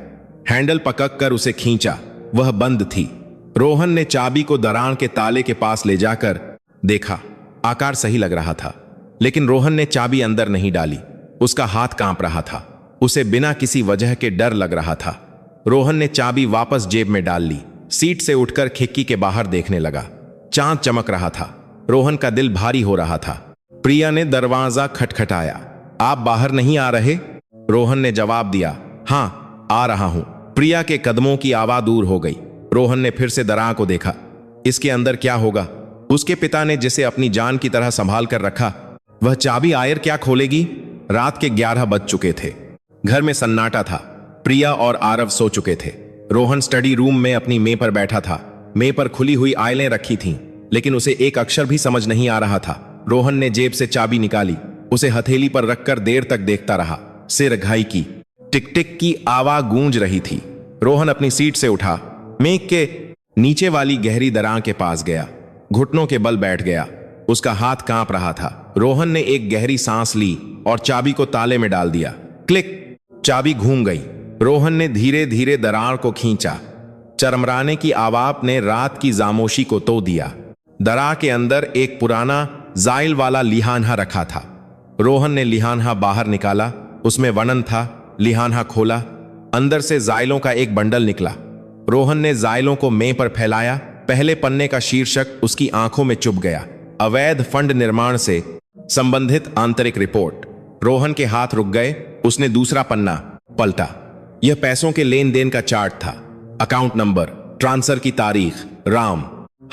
हैंडल पकड़कर उसे खींचा, वह बंद थी। रोहन ने चाबी को दरार के ताले के पास ले जाकर देखा। आकार सही लग रहा था, लेकिन रोहन ने चाबी अंदर नहीं डाली। उसका हाथ कांप रहा था। उसे बिना किसी वजह के डर लग रहा था। रोहन ने चाबी वापस जेब में डाल ली। सीट से उठकर खिड़की के बाहर देखने लगा। चांद चमक रहा था। रोहन का दिल भारी हो रहा था। प्रिया ने दरवाजा खटखटाया। आप बाहर नहीं आ रहे? रोहन ने जवाब दिया, हाँ आ रहा हूं। प्रिया के कदमों की आवाज दूर हो गई। रोहन ने फिर से दरार को देखा। इसके अंदर क्या होगा? उसके पिता ने जिसे अपनी जान की तरह संभाल कर रखा, वह चाबी आयर क्या खोलेगी? रात के 11 बज चुके थे। घर में सन्नाटा था। प्रिया और आरव सो चुके थे। रोहन स्टडी रूम में अपनी मेज पर बैठा था। मेज पर खुली हुई आइलें रखी थीं, लेकिन उसे एक अक्षर भी समझ नहीं आ रहा था। रोहन ने जेब से चाबी निकाली, उसे हथेली पर रखकर देर तक देखता रहा। सिर घाई की टिक टिक की आवाज गूंज रही थी। रोहन अपनी सीट से उठा, मेज के नीचे वाली गहरी दरार के पास गया। घुटनों के बल बैठ गया। उसका हाथ कांप रहा था। रोहन ने एक गहरी सांस ली और चाबी को ताले में डाल दिया। क्लिक, चाबी घूम गई। रोहन ने धीरे धीरे दरार को खींचा। चरमराने की आवाज ने रात की खामोशी को तोड़ दिया। दरार के अंदर एक पुराना जाइल वाला लिहानहा रखा था। रोहन ने लिहानहा बाहर निकाला। उसमें वर्णन था। लिहानहा खोला, अंदर से जाइलों का एक बंडल निकला। रोहन ने जाइलों को मेज पर फैलाया। पहले पन्ने का शीर्षक उसकी आंखों में चुभ गया, अवैध फंड निर्माण से संबंधित आंतरिक रिपोर्ट। रोहन के हाथ रुक गए। उसने दूसरा पन्ना पलटा। यह पैसों के लेन देन का चार्ट था। अकाउंट नंबर, ट्रांसफर की तारीख, राम।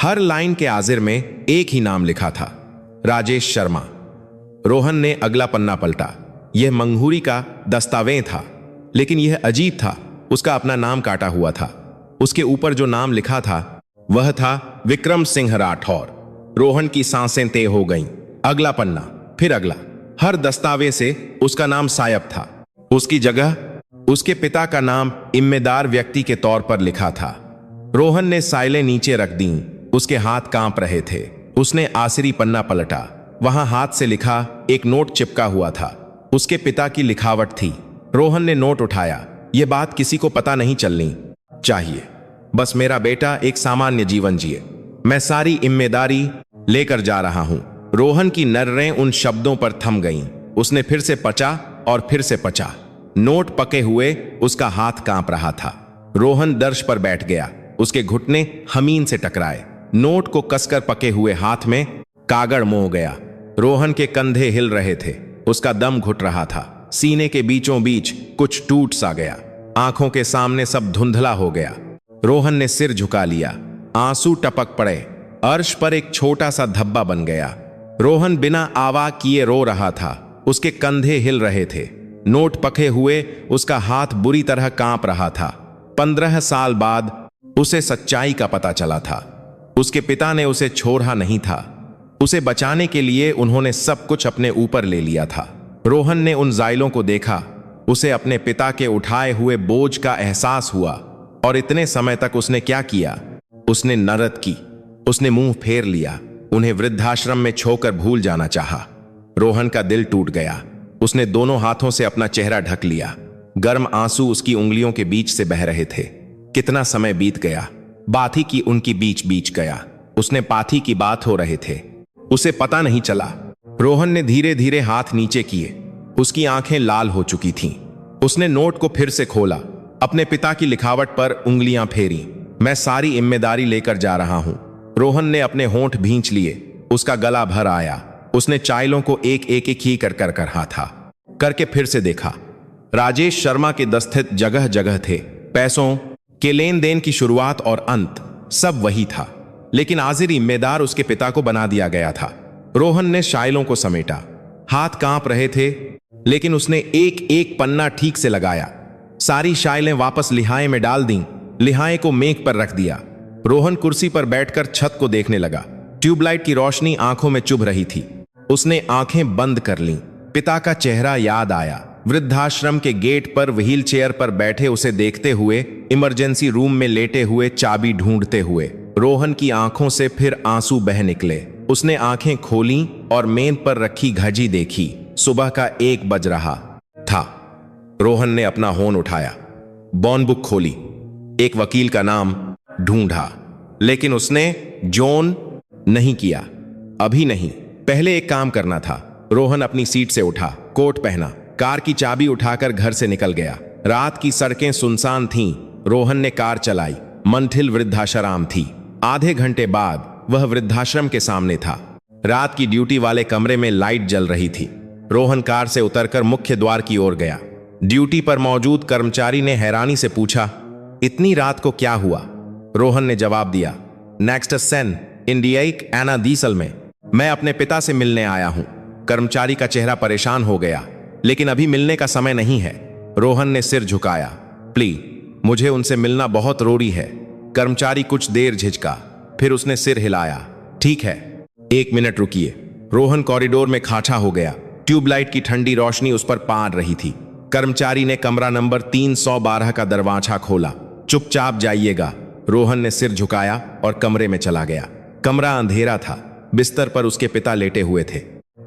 हर लाइन के आजिर में एक ही नाम लिखा था, राजेश शर्मा। रोहन ने अगला पन्ना पलटा। यह मंगूरी का दस्तावेज था, लेकिन यह अजीब था। उसका अपना नाम काटा हुआ था। उसके ऊपर जो नाम लिखा था वह था विक्रम सिंह राठौर। रोहन की सांसें तेज हो गईं। अगला पन्ना, फिर अगला। हर दस्तावेज से उसका नाम सायब था। उसकी जगह उसके पिता का नाम जिम्मेदार व्यक्ति के तौर पर लिखा था। रोहन ने साइलें नीचे रख दी। उसके हाथ कांप रहे थे। उसने आखिरी पन्ना पलटा। वहां हाथ से लिखा एक नोट चिपका हुआ था। उसके पिता की लिखावट थी। रोहन ने नोट उठाया। यह बात किसी को पता नहीं चलनी चाहिए। बस मेरा बेटा एक सामान्य जीवन जिए। मैं सारी जिम्मेदारी लेकर जा रहा हूं। रोहन की नर्रें उन शब्दों पर थम गईं। उसने फिर से पचा और फिर से पचा। नोट पके हुए उसका हाथ कांप रहा था। रोहन दर्श पर बैठ गया। उसके घुटने जमीन से टकराए। नोट को कसकर पके हुए हाथ में कागड़ मोह गया। रोहन के कंधे हिल रहे थे। उसका दम घुट रहा था। सीने के बीचों बीच कुछ टूट सा गया। आंखों के सामने सब धुंधला हो गया। रोहन ने सिर झुका लिया। आंसू टपक पड़े। अर्श पर एक छोटा सा धब्बा बन गया। रोहन बिना आवाज किए रो रहा था। उसके कंधे हिल रहे थे। नोट पके हुए उसका हाथ बुरी तरह कांप रहा था। 15 साल बाद उसे सच्चाई का पता चला था। उसके पिता ने उसे छोड़ा नहीं था। उसे बचाने के लिए उन्होंने सब कुछ अपने ऊपर ले लिया था। रोहन ने उन जाइलों को देखा। उसे अपने पिता के उठाए हुए बोझ का एहसास हुआ। और इतने समय तक उसने क्या किया? उसने नरद की। उसने मुंह फेर लिया। उन्हें वृद्धाश्रम में छोकर भूल जाना चाहा। रोहन का दिल टूट गया। उसने दोनों हाथों से अपना चेहरा ढक लिया। गर्म आंसू उसकी उंगलियों के बीच से बह रहे थे। कितना समय बीत गया। बाथी की उनकी बीच बीच गया। उसने पाथी की बात हो रहे थे। उसे पता नहीं चला। रोहन ने धीरे धीरे हाथ नीचे किए। उसकी आंखें लाल हो चुकी थीं। उसने नोट को फिर से खोला। अपने पिता की लिखावट पर उंगलियां फेरी। मैं सारी जिम्मेदारी लेकर जा रहा हूं। रोहन ने अपने होंठ भींच लिए। उसका गला भर आया। उसने चाइलों को एक एक ही कर हाथा करके फिर से देखा। राजेश शर्मा के दस्तखत जगह जगह थे। पैसों के लेन देन की शुरुआत और अंत सब वही था, लेकिन आजिर जिम्मेदार उसके पिता को बना दिया गया था। रोहन ने शाइलों को समेटा, हाथ कांप रहे थे, लेकिन उसने एक एक पन्ना ठीक से लगाया। सारी शाइलें वापस लिहाए में डाल दी, लिहाए को मेज पर रख दिया। रोहन कुर्सी पर बैठकर छत को देखने लगा। ट्यूबलाइट की रोशनी आंखों में चुभ रही थी। उसने आंखें बंद कर लीं। पिता का चेहरा याद आया, वृद्धाश्रम के गेट पर व्हील चेयर पर बैठे उसे देखते हुए, इमरजेंसी रूम में लेटे हुए, चाबी ढूंढते हुए। रोहन की आंखों से फिर आंसू बह निकले। उसने आंखें खोलीं और मेज पर रखी घड़ी देखी। सुबह का 1 बज रहा था। रोहन ने अपना होन उठाया, बॉन्ड बुक खोली, एक वकील का नाम ढूंढा, लेकिन उसने जॉन नहीं किया। अभी नहीं, पहले एक काम करना था। रोहन अपनी सीट से उठा, कोट पहना, कार की चाबी उठाकर घर से निकल गया। रात की सड़कें सुनसान थीं। रोहन ने कार चलाई। मंठिल वृद्धाश्रम थी। आधे घंटे बाद वह वृद्धाश्रम के सामने था। रात की ड्यूटी वाले कमरे में लाइट जल रही थी। रोहन कार से उतरकर मुख्य द्वार की ओर गया। ड्यूटी पर मौजूद कर्मचारी ने हैरानी से पूछा, इतनी रात को क्या हुआ? रोहन ने जवाब दिया, नेक्स्ट सेन इंडियाइक एना डीसल में मैं अपने पिता से मिलने आया हूं। कर्मचारी का चेहरा परेशान हो गया, लेकिन अभी मिलने का समय नहीं है। रोहन ने सिर झुकाया, प्लीज मुझे उनसे मिलना बहुत जरूरी है। कर्मचारी कुछ देर झिझका, फिर उसने सिर हिलाया, ठीक है, 1 मिनट रुकिए। रोहन कॉरिडोर में खाचा हो गया। ट्यूबलाइट की ठंडी रोशनी उस पर पार रही थी। कर्मचारी ने कमरा नंबर 312 का दरवाजा खोला। चुपचाप जाइएगा। रोहन ने सिर झुकाया और कमरे में चला गया। कमरा अंधेरा था। बिस्तर पर उसके पिता लेटे हुए थे।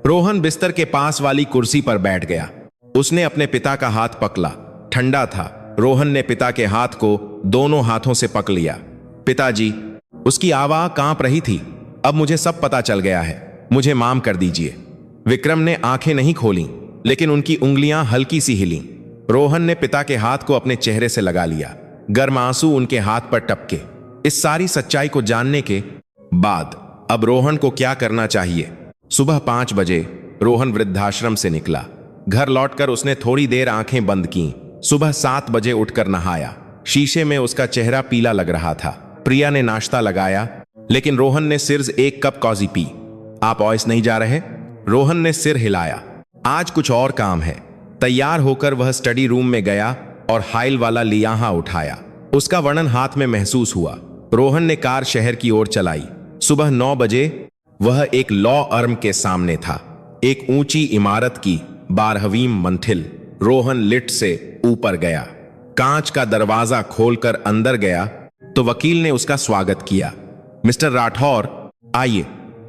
रोहन बिस्तर के पास वाली कुर्सी पर बैठ गया। उसने अपने पिता का हाथ पकड़ा, ठंडा था। रोहन ने पिता के हाथ को दोनों हाथों से पकड़ लिया। पिताजी, उसकी आवाज कांप रही थी। अब मुझे सब पता चल गया है, मुझे माफ कर दीजिए। विक्रम ने आंखें नहीं खोली, लेकिन उनकी उंगलियां हल्की सी हिलीं। रोहन ने पिता के हाथ को अपने चेहरे से लगा लिया। गर्म आंसू उनके हाथ पर टपके। इस सारी सच्चाई को जानने के बाद अब रोहन को क्या करना चाहिए? सुबह 5 बजे रोहन वृद्धाश्रम से निकला। घर लौटकर उसने थोड़ी देर आंखें बंद की। सुबह 7 बजे उठकर नहाया। शीशे में उसका चेहरा पीला लग रहा था। प्रिया ने नाश्ता लगाया, लेकिन रोहन ने सिर्फ 1 कप कॉफी पी। आप ऑफिस नहीं जा रहे? रोहन ने सिर हिलाया। आज कुछ और काम है। तैयार होकर वह स्टडी रूम में गया और हाइल वाला लियाहा उठाया। उसका वर्णन हाथ में महसूस हुआ। रोहन ने कार शहर की ओर चलाई। सुबह 9 बजे वह एक लॉ अर्म के सामने था, एक ऊंची इमारत की 12वीं मंजिल। रोहन लिफ्ट से ऊपर गया। कांच का दरवाजा खोलकर अंदर गया तो वकील ने उसका स्वागत किया। मिस्टर राठौर, आइए।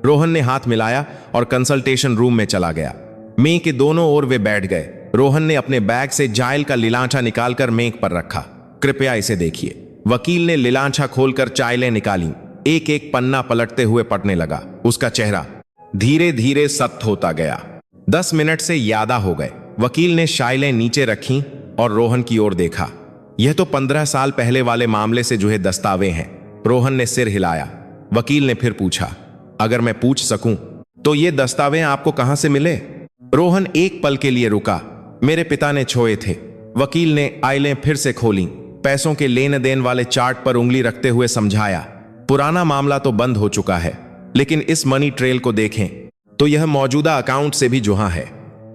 रोहन ने हाथ मिलाया और कंसल्टेशन रूम में चला गया। मेज के दोनों ओर वे बैठ गए। रोहन ने अपने बैग से जाइल का लीलांचा निकालकर मेज पर रखा। कृपया इसे देखिए। वकील ने लीलांचा खोलकर चाइलें निकाली। एक एक पन्ना पलटते हुए पढ़ने लगा। उसका चेहरा धीरे धीरे सख्त होता गया। 10 मिनट से ज्यादा हो गए। वकील ने शाइलें नीचे रखी और रोहन की ओर देखा। यह तो 15 साल पहले वाले मामले से जुड़े दस्तावेज हैं। रोहन ने सिर हिलाया। वकील ने फिर पूछा, अगर मैं पूछ सकूं तो ये दस्तावेज आपको कहां से मिले? रोहन एक पल के लिए रुका। मेरे पिता ने छोए थे। वकील ने आइलें फिर से खोली। पैसों के लेन देन वाले चार्ट पर उंगली रखते हुए समझाया, पुराना मामला तो बंद हो चुका है, लेकिन इस मनी ट्रेल को देखें तो यह मौजूदा अकाउंट से भी जुड़ा है।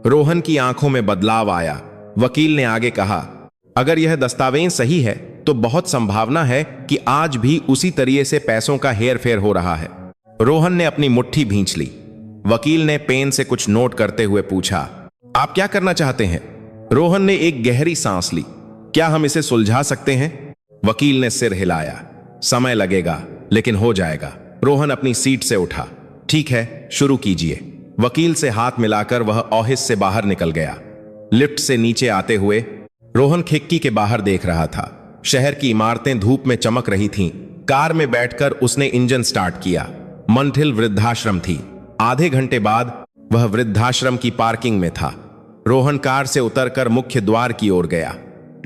रोहन की आंखों में बदलाव आया। वकील ने आगे कहा, अगर यह दस्तावेज सही है तो बहुत संभावना है कि आज भी उसी तरीके से पैसों का हेर फेर हो रहा है। रोहन ने अपनी मुट्ठी भींच ली। वकील ने पेन से कुछ नोट करते हुए पूछा, आप क्या करना चाहते हैं? रोहन ने एक गहरी सांस ली। क्या हम इसे सुलझा सकते हैं? वकील ने सिर हिलाया। समय लगेगा, लेकिन हो जाएगा। रोहन अपनी सीट से उठा। ठीक है, शुरू कीजिए। वकील से हाथ मिलाकर वह ऑफिस से बाहर निकल गया। लिफ्ट से नीचे आते हुए रोहन खिड़की के बाहर देख रहा था। शहर की इमारतें धूप में चमक रही थीं। कार में बैठकर उसने इंजन स्टार्ट किया। मंठिल वृद्धाश्रम थी। आधे घंटे बाद वह वृद्धाश्रम की पार्किंग में था। रोहन कार से उतरकर मुख्य द्वार की ओर गया।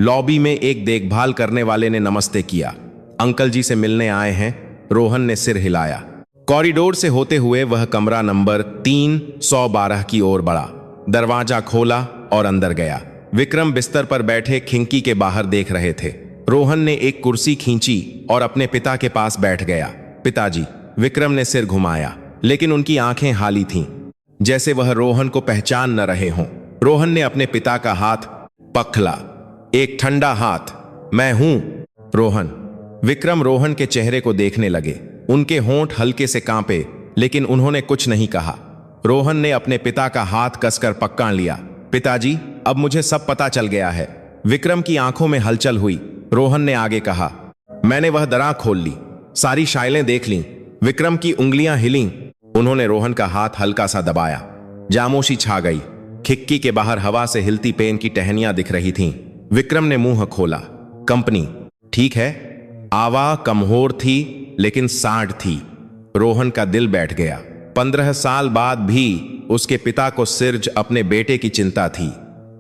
लॉबी में एक देखभाल करने वाले ने नमस्ते किया। अंकल जी से मिलने आए हैं? रोहन ने सिर हिलाया। कॉरिडोर से होते हुए वह कमरा नंबर 312 की ओर बढ़ा। दरवाजा खोला और अंदर गया। विक्रम बिस्तर पर बैठे खिड़की के बाहर देख रहे थे। रोहन ने एक कुर्सी खींची और अपने पिता के पास बैठ गया। पिताजी, विक्रम ने सिर घुमाया, लेकिन उनकी आंखें हाली थीं, जैसे वह रोहन को पहचान न रहे हों। रोहन ने अपने पिता का हाथ पकड़ा, एक ठंडा हाथ। मैं हूं रोहन। विक्रम रोहन के चेहरे को देखने लगे। उनके होंठ हल्के से कांपे, लेकिन उन्होंने कुछ नहीं कहा। रोहन ने अपने पिता का हाथ कसकर पकड़ लिया। पिताजी, अब मुझे सब पता चल गया है। विक्रम की आंखों में हलचल हुई। रोहन ने आगे कहा, मैंने वह दरार खोल ली, सारी शाइलें देख लीं। विक्रम की उंगलियां हिलीं। उन्होंने रोहन का हाथ हल्का सा दबाया। जामोशी छा गई। खिड़की के बाहर हवा से हिलती पेन की टहनियां दिख रही थीं। विक्रम ने मुंह खोला। कंपनी ठीक है। आवा कमहोर थी, लेकिन साठ थी। रोहन का दिल बैठ गया। 15 साल बाद भी उसके पिता को सिर्फ अपने बेटे की चिंता थी।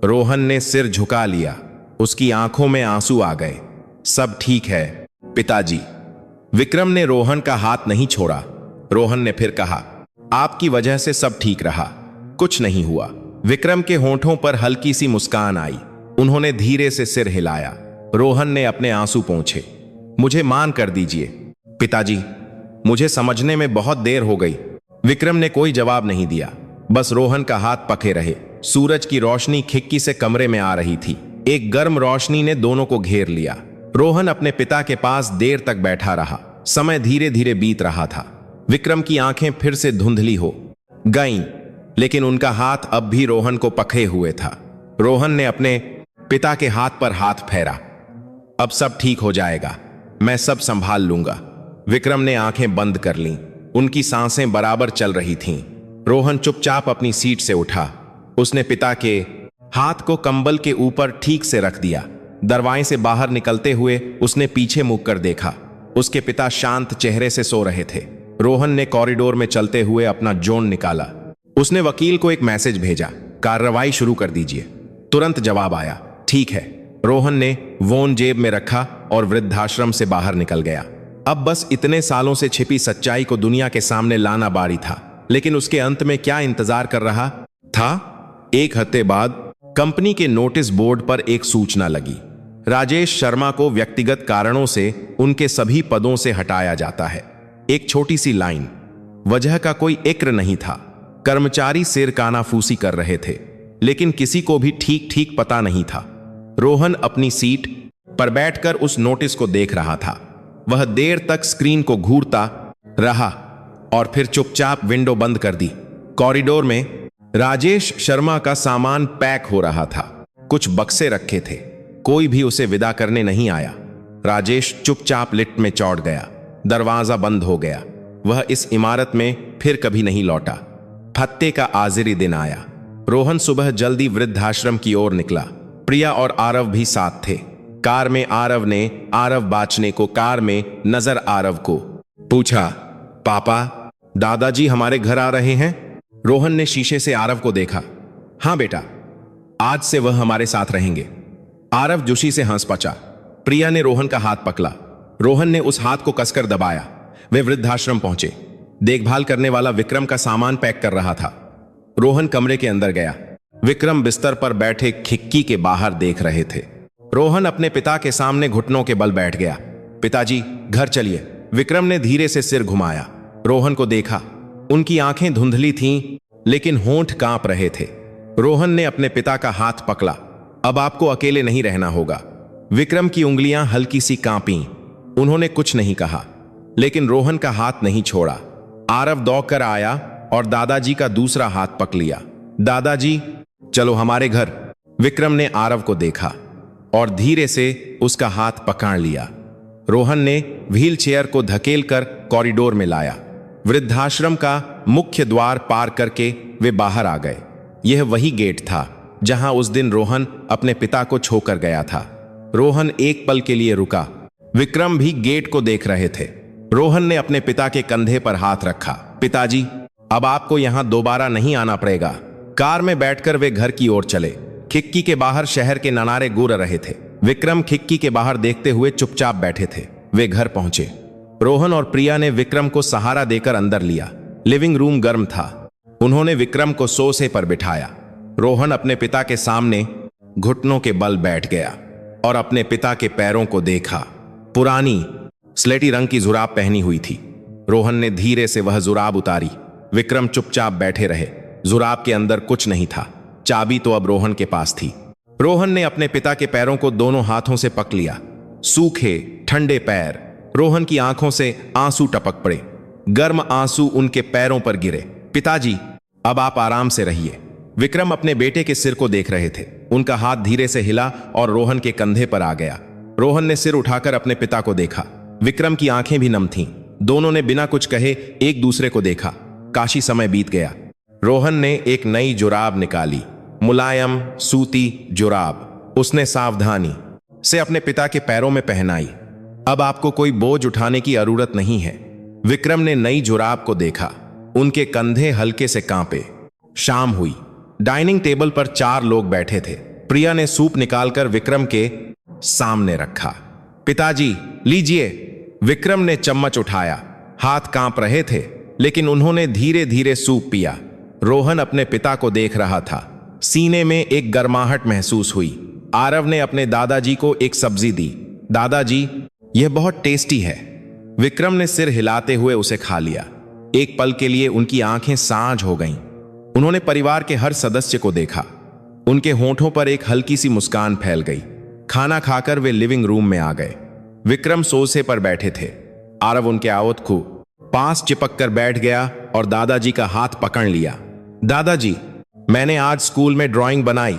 रोहन ने सिर झुका लिया। उसकी आंखों में आंसू आ गए। सब ठीक है पिताजी। विक्रम ने रोहन का हाथ नहीं छोड़ा। रोहन ने फिर कहा, आपकी वजह से सब ठीक रहा, कुछ नहीं हुआ। विक्रम के होंठों पर हल्की सी मुस्कान आई। उन्होंने धीरे से सिर हिलाया। रोहन ने अपने आंसू पोंछे। मुझे मान कर दीजिए पिताजी, मुझे समझने में बहुत देर हो गई। विक्रम ने कोई जवाब नहीं दिया, बस रोहन का हाथ पकड़े रहे। सूरज की रोशनी खिड़की से कमरे में आ रही थी। एक गर्म रोशनी ने दोनों को घेर लिया। रोहन अपने पिता के पास देर तक बैठा रहा। समय धीरे धीरे बीत रहा था। विक्रम की आंखें फिर से धुंधली हो गईं, लेकिन उनका हाथ अब भी रोहन को पकड़े हुए था। रोहन ने अपने पिता के हाथ पर हाथ फेरा। अब सब ठीक हो जाएगा, मैं सब संभाल लूंगा। विक्रम ने आंखें बंद कर लीं। उनकी सांसें बराबर चल रही थीं। रोहन चुपचाप अपनी सीट से उठा। उसने पिता के हाथ को कंबल के ऊपर ठीक से रख दिया। दरवाजे से बाहर निकलते हुए उसने पीछे मुड़ कर देखा। उसके पिता शांत चेहरे से सो रहे थे। रोहन ने कॉरिडोर में चलते हुए अपना जोन निकाला। उसने वकील को एक मैसेज भेजा, कार्रवाई शुरू कर दीजिए। तुरंत जवाब आया, ठीक है। रोहन ने फोन जेब में रखा और वृद्धाश्रम से बाहर निकल गया। अब बस इतने सालों से छिपी सच्चाई को दुनिया के सामने लाना बारी था। लेकिन उसके अंत में क्या इंतजार कर रहा था? एक हफ्ते बाद कंपनी के नोटिस बोर्ड पर एक सूचना लगी। राजेश शर्मा को व्यक्तिगत कारणों से उनके सभी पदों से हटाया जाता है। एक छोटी सी लाइन, वजह का कोई इक्र नहीं था। कर्मचारी सिर कानाफूसी कर रहे थे, लेकिन किसी को भी ठीक ठीक पता नहीं था। रोहन अपनी सीट पर बैठकर उस नोटिस को देख रहा था। वह देर तक स्क्रीन को घूरता रहा और फिर चुपचाप विंडो बंद कर दी। कॉरिडोर में राजेश शर्मा का सामान पैक हो रहा था। कुछ बक्से रखे थे। कोई भी उसे विदा करने नहीं आया। राजेश चुपचाप लिफ्ट में चढ़ गया। दरवाजा बंद हो गया। वह इस इमारत में फिर कभी नहीं लौटा। हफ्ते का आखिरी दिन आया। रोहन सुबह जल्दी वृद्धाश्रम की ओर निकला। प्रिया और आरव भी साथ थे। कार में आरव बाचने को कार में नजर आरव को पूछा, पापा, दादाजी हमारे घर आ रहे हैं? रोहन ने शीशे से आरव को देखा। हाँ बेटा, आज से वह हमारे साथ रहेंगे। आरव जोशी से हंस पचा। प्रिया ने रोहन का हाथ पकड़ा। रोहन ने उस हाथ को कसकर दबाया। वे वृद्धाश्रम पहुंचे। देखभाल करने वाला विक्रम का सामान पैक कर रहा था। रोहन कमरे के अंदर गया। विक्रम बिस्तर पर बैठे खिड़की के बाहर देख रहे थे। रोहन अपने पिता के सामने घुटनों के बल बैठ गया। पिताजी, घर चलिए। विक्रम ने धीरे से सिर घुमाया। रोहन को देखा। उनकी आंखें धुंधली थीं, लेकिन होंठ कांप रहे थे। रोहन ने अपने पिता का हाथ पकड़ा। अब आपको अकेले नहीं रहना होगा। विक्रम की उंगलियां हल्की सी कांपीं। उन्होंने कुछ नहीं कहा, लेकिन रोहन का हाथ नहीं छोड़ा। आरव दौड़कर आया और दादाजी का दूसरा हाथ पकड़ लिया। दादाजी, चलो हमारे घर। विक्रम ने आरव को देखा और धीरे से उसका हाथ पकड़ लिया। रोहन ने व्हील चेयर को धकेलकर कॉरिडोर में लाया। वृद्धाश्रम का मुख्य द्वार पार करके वे बाहर आ गए। यह वही गेट था जहां उस दिन रोहन अपने पिता को छोकर गया था। रोहन एक पल के लिए रुका। विक्रम भी गेट को देख रहे थे। रोहन ने अपने पिता के कंधे पर हाथ रखा। पिताजी, अब आपको यहां दोबारा नहीं आना पड़ेगा। कार में बैठकर वे घर की ओर चले। खिड़की के बाहर शहर के ननारे गूंज रहे थे। विक्रम खिड़की के बाहर देखते हुए चुपचाप बैठे थे। वे घर पहुंचे। रोहन और प्रिया ने विक्रम को सहारा देकर अंदर लिया। लिविंग रूम गर्म था। उन्होंने विक्रम को सोफे पर बिठाया। रोहन अपने पिता के सामने घुटनों के बल बैठ गया और अपने पिता के पैरों को देखा। पुरानी स्लेटी रंग की जुराब पहनी हुई थी। रोहन ने धीरे से वह जुराब उतारी। विक्रम चुपचाप बैठे रहे। जुराब के अंदर कुछ नहीं था। चाबी तो अब रोहन के पास थी। रोहन ने अपने पिता के पैरों को दोनों हाथों से पकड़ लिया। सूखे ठंडे पैर। रोहन की आंखों से आंसू टपक पड़े। गर्म आंसू उनके पैरों पर गिरे। पिताजी, अब आप आराम से रहिए। विक्रम अपने बेटे के सिर को देख रहे थे। उनका हाथ धीरे से हिला और रोहन के कंधे पर आ गया। रोहन ने सिर उठाकर अपने पिता को देखा। विक्रम की आंखें भी नम थीं। दोनों ने बिना कुछ कहे एक दूसरे को देखा। काफी समय बीत गया। रोहन ने एक नई जुराब निकाली, मुलायम सूती जुराब। उसने सावधानी से अपने पिता के पैरों में पहनाई। अब आपको कोई बोझ उठाने की जरूरत नहीं है। विक्रम ने नई जुराब को देखा। उनके कंधे हल्के से कांपे। शाम हुई। डाइनिंग टेबल पर 4 लोग बैठे थे। प्रिया ने सूप निकालकर विक्रम के सामने रखा। पिताजी, लीजिए। विक्रम ने चम्मच उठाया। हाथ कांप रहे थे, लेकिन उन्होंने धीरे धीरे सूप पिया। रोहन अपने पिता को देख रहा था। सीने में एक गर्माहट महसूस हुई। आरव ने अपने दादाजी को एक सब्जी दी। दादाजी, यह बहुत टेस्टी है। विक्रम ने सिर हिलाते हुए उसे खा लिया। एक पल के लिए उनकी आंखें साझ हो गईं। उन्होंने परिवार के हर सदस्य को देखा। उनके होंठों पर एक हल्की सी मुस्कान फैल गई। खाना खाकर वे लिविंग रूम में आ गए। विक्रम सोफे पर बैठे थे। आरव उनके आवत को पास चिपक कर बैठ गया और दादाजी का हाथ पकड़ लिया। दादाजी, मैंने आज स्कूल में ड्राइंग बनाई।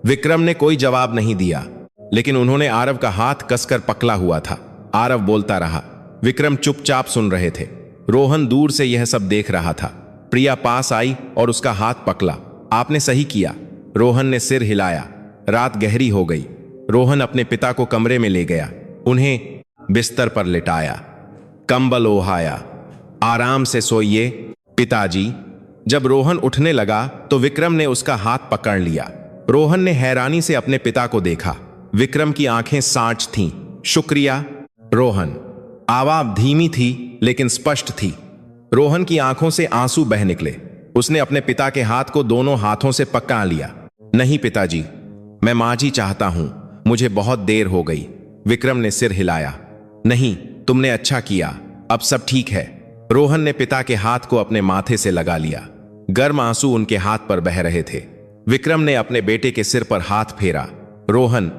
विक्रम ने कोई जवाब नहीं दिया, लेकिन उन्होंने आरव का हाथ कसकर पकड़ा हुआ था। आरव बोलता रहा। विक्रम चुपचाप सुन रहे थे। रोहन दूर से यह सब देख रहा था। प्रिया पास आई और उसका हाथ पकड़ा। आपने सही किया। रोहन ने सिर हिलाया। रात गहरी हो गई। रोहन अपने पिता को कमरे में ले गया। उन्हें बिस्तर पर लिटाया। कंबल ओढ़ाया। आराम से सोइए पिताजी। जब रोहन उठने लगा तो विक्रम ने उसका हाथ पकड़ लिया। रोहन ने हैरानी से अपने पिता को देखा। विक्रम की आंखें साँच थीं। शुक्रिया रोहन। आवाज धीमी थी लेकिन स्पष्ट थी। रोहन की आंखों से आंसू बह निकले। उसने अपने पिता के हाथ को दोनों हाथों से पकड़ लिया। नहीं पिताजी, मैं मांझी चाहता हूं। मुझे बहुत देर हो गई। विक्रम ने सिर हिलाया। नहीं, तुमने अच्छा किया। अब सब ठीक है। रोहन ने पिता के हाथ को अपने माथे से लगा लिया। गर्म आंसू उनके हाथ पर बह रहे थे। विक्रम ने अपने बेटे के सिर पर हाथ फेरा। रोहन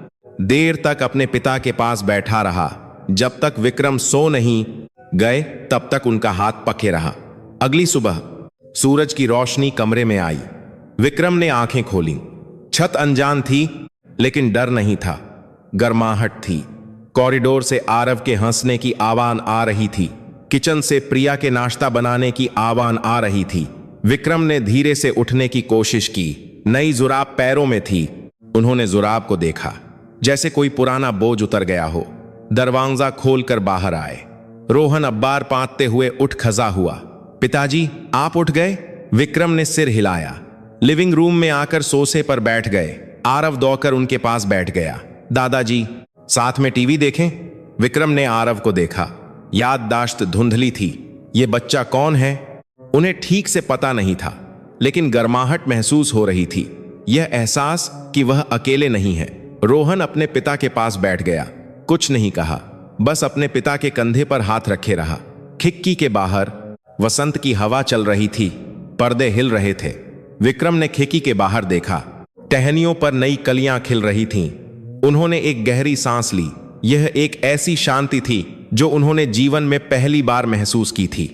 देर तक अपने पिता के पास बैठा रहा। जब तक विक्रम सो नहीं गए तब तक उनका हाथ पके रहा। अगली सुबह सूरज की रोशनी कमरे में आई। विक्रम ने आंखें खोली। छत अनजान थी, लेकिन डर नहीं था, गर्माहट थी। कॉरिडोर से आरव के हंसने की आवाज आ रही थी। किचन से प्रिया के नाश्ता बनाने की आवाज आ रही थी। विक्रम ने धीरे से उठने की कोशिश की। नई जुराब पैरों में थी। उन्होंने जुराब को देखा, जैसे कोई पुराना बोझ उतर गया हो। दरवाजा खोलकर बाहर आए। रोहन अब्बार पातते हुए उठ खजा हुआ। पिताजी, आप उठ गए? विक्रम ने सिर हिलाया। लिविंग रूम में आकर सोफे पर बैठ गए। आरव दौड़कर उनके पास बैठ गया। दादाजी, साथ में टीवी देखें? विक्रम ने आरव को देखा। याददाश्त धुंधली थी। ये बच्चा कौन है? उन्हें ठीक से पता नहीं था, लेकिन गर्माहट महसूस हो रही थी। यह एहसास कि वह अकेले नहीं है। रोहन अपने पिता के पास बैठ गया। कुछ नहीं कहा, बस अपने पिता के कंधे पर हाथ रखे रहा। खिड़की के बाहर वसंत की हवा चल रही थी। पर्दे हिल रहे थे। विक्रम ने खिड़की के बाहर देखा। टहनियों पर नई कलियां खिल रही थीं। उन्होंने एक गहरी सांस ली। यह एक ऐसी शांति थी जो उन्होंने जीवन में पहली बार महसूस की थी।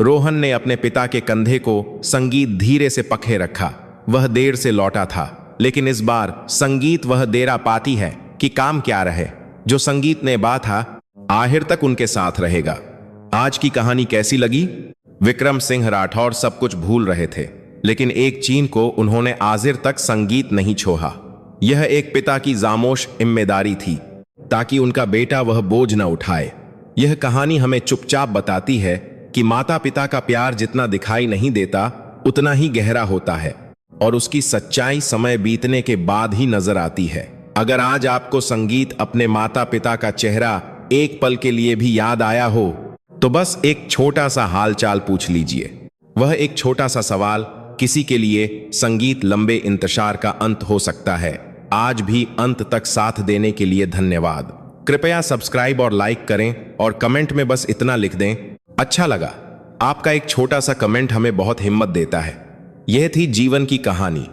रोहन ने अपने पिता के कंधे को संगीत धीरे से पकड़े रखा। वह देर से लौटा था, लेकिन इस बार संगीत वह देरा पाती है कि काम क्या रहे। जो संगीत ने बात था आखिर तक उनके साथ रहेगा। आज की कहानी कैसी लगी? विक्रम सिंह राठौर सब कुछ भूल रहे थे, लेकिन एक चीन को उन्होंने आखिर तक संगीत नहीं छोड़ा। यह एक पिता की जामोश जिम्मेदारी थी, ताकि उनका बेटा वह बोझ न उठाए। यह कहानी हमें चुपचाप बताती है कि माता पिता का प्यार जितना दिखाई नहीं देता, उतना ही गहरा होता है, और उसकी सच्चाई समय बीतने के बाद ही नजर आती है। अगर आज आपको संगीत अपने माता पिता का चेहरा एक पल के लिए भी याद आया हो, तो बस एक छोटा सा हालचाल पूछ लीजिए। वह एक छोटा सा सवाल किसी के लिए संगीत लंबे इंतजार का अंत हो सकता है। आज भी अंत तक साथ देने के लिए धन्यवाद। कृपया सब्सक्राइब और लाइक करें और कमेंट में बस इतना लिख दें, अच्छा लगा। आपका एक छोटा सा कमेंट हमें बहुत हिम्मत देता है। यह थी जीवन की कहानी।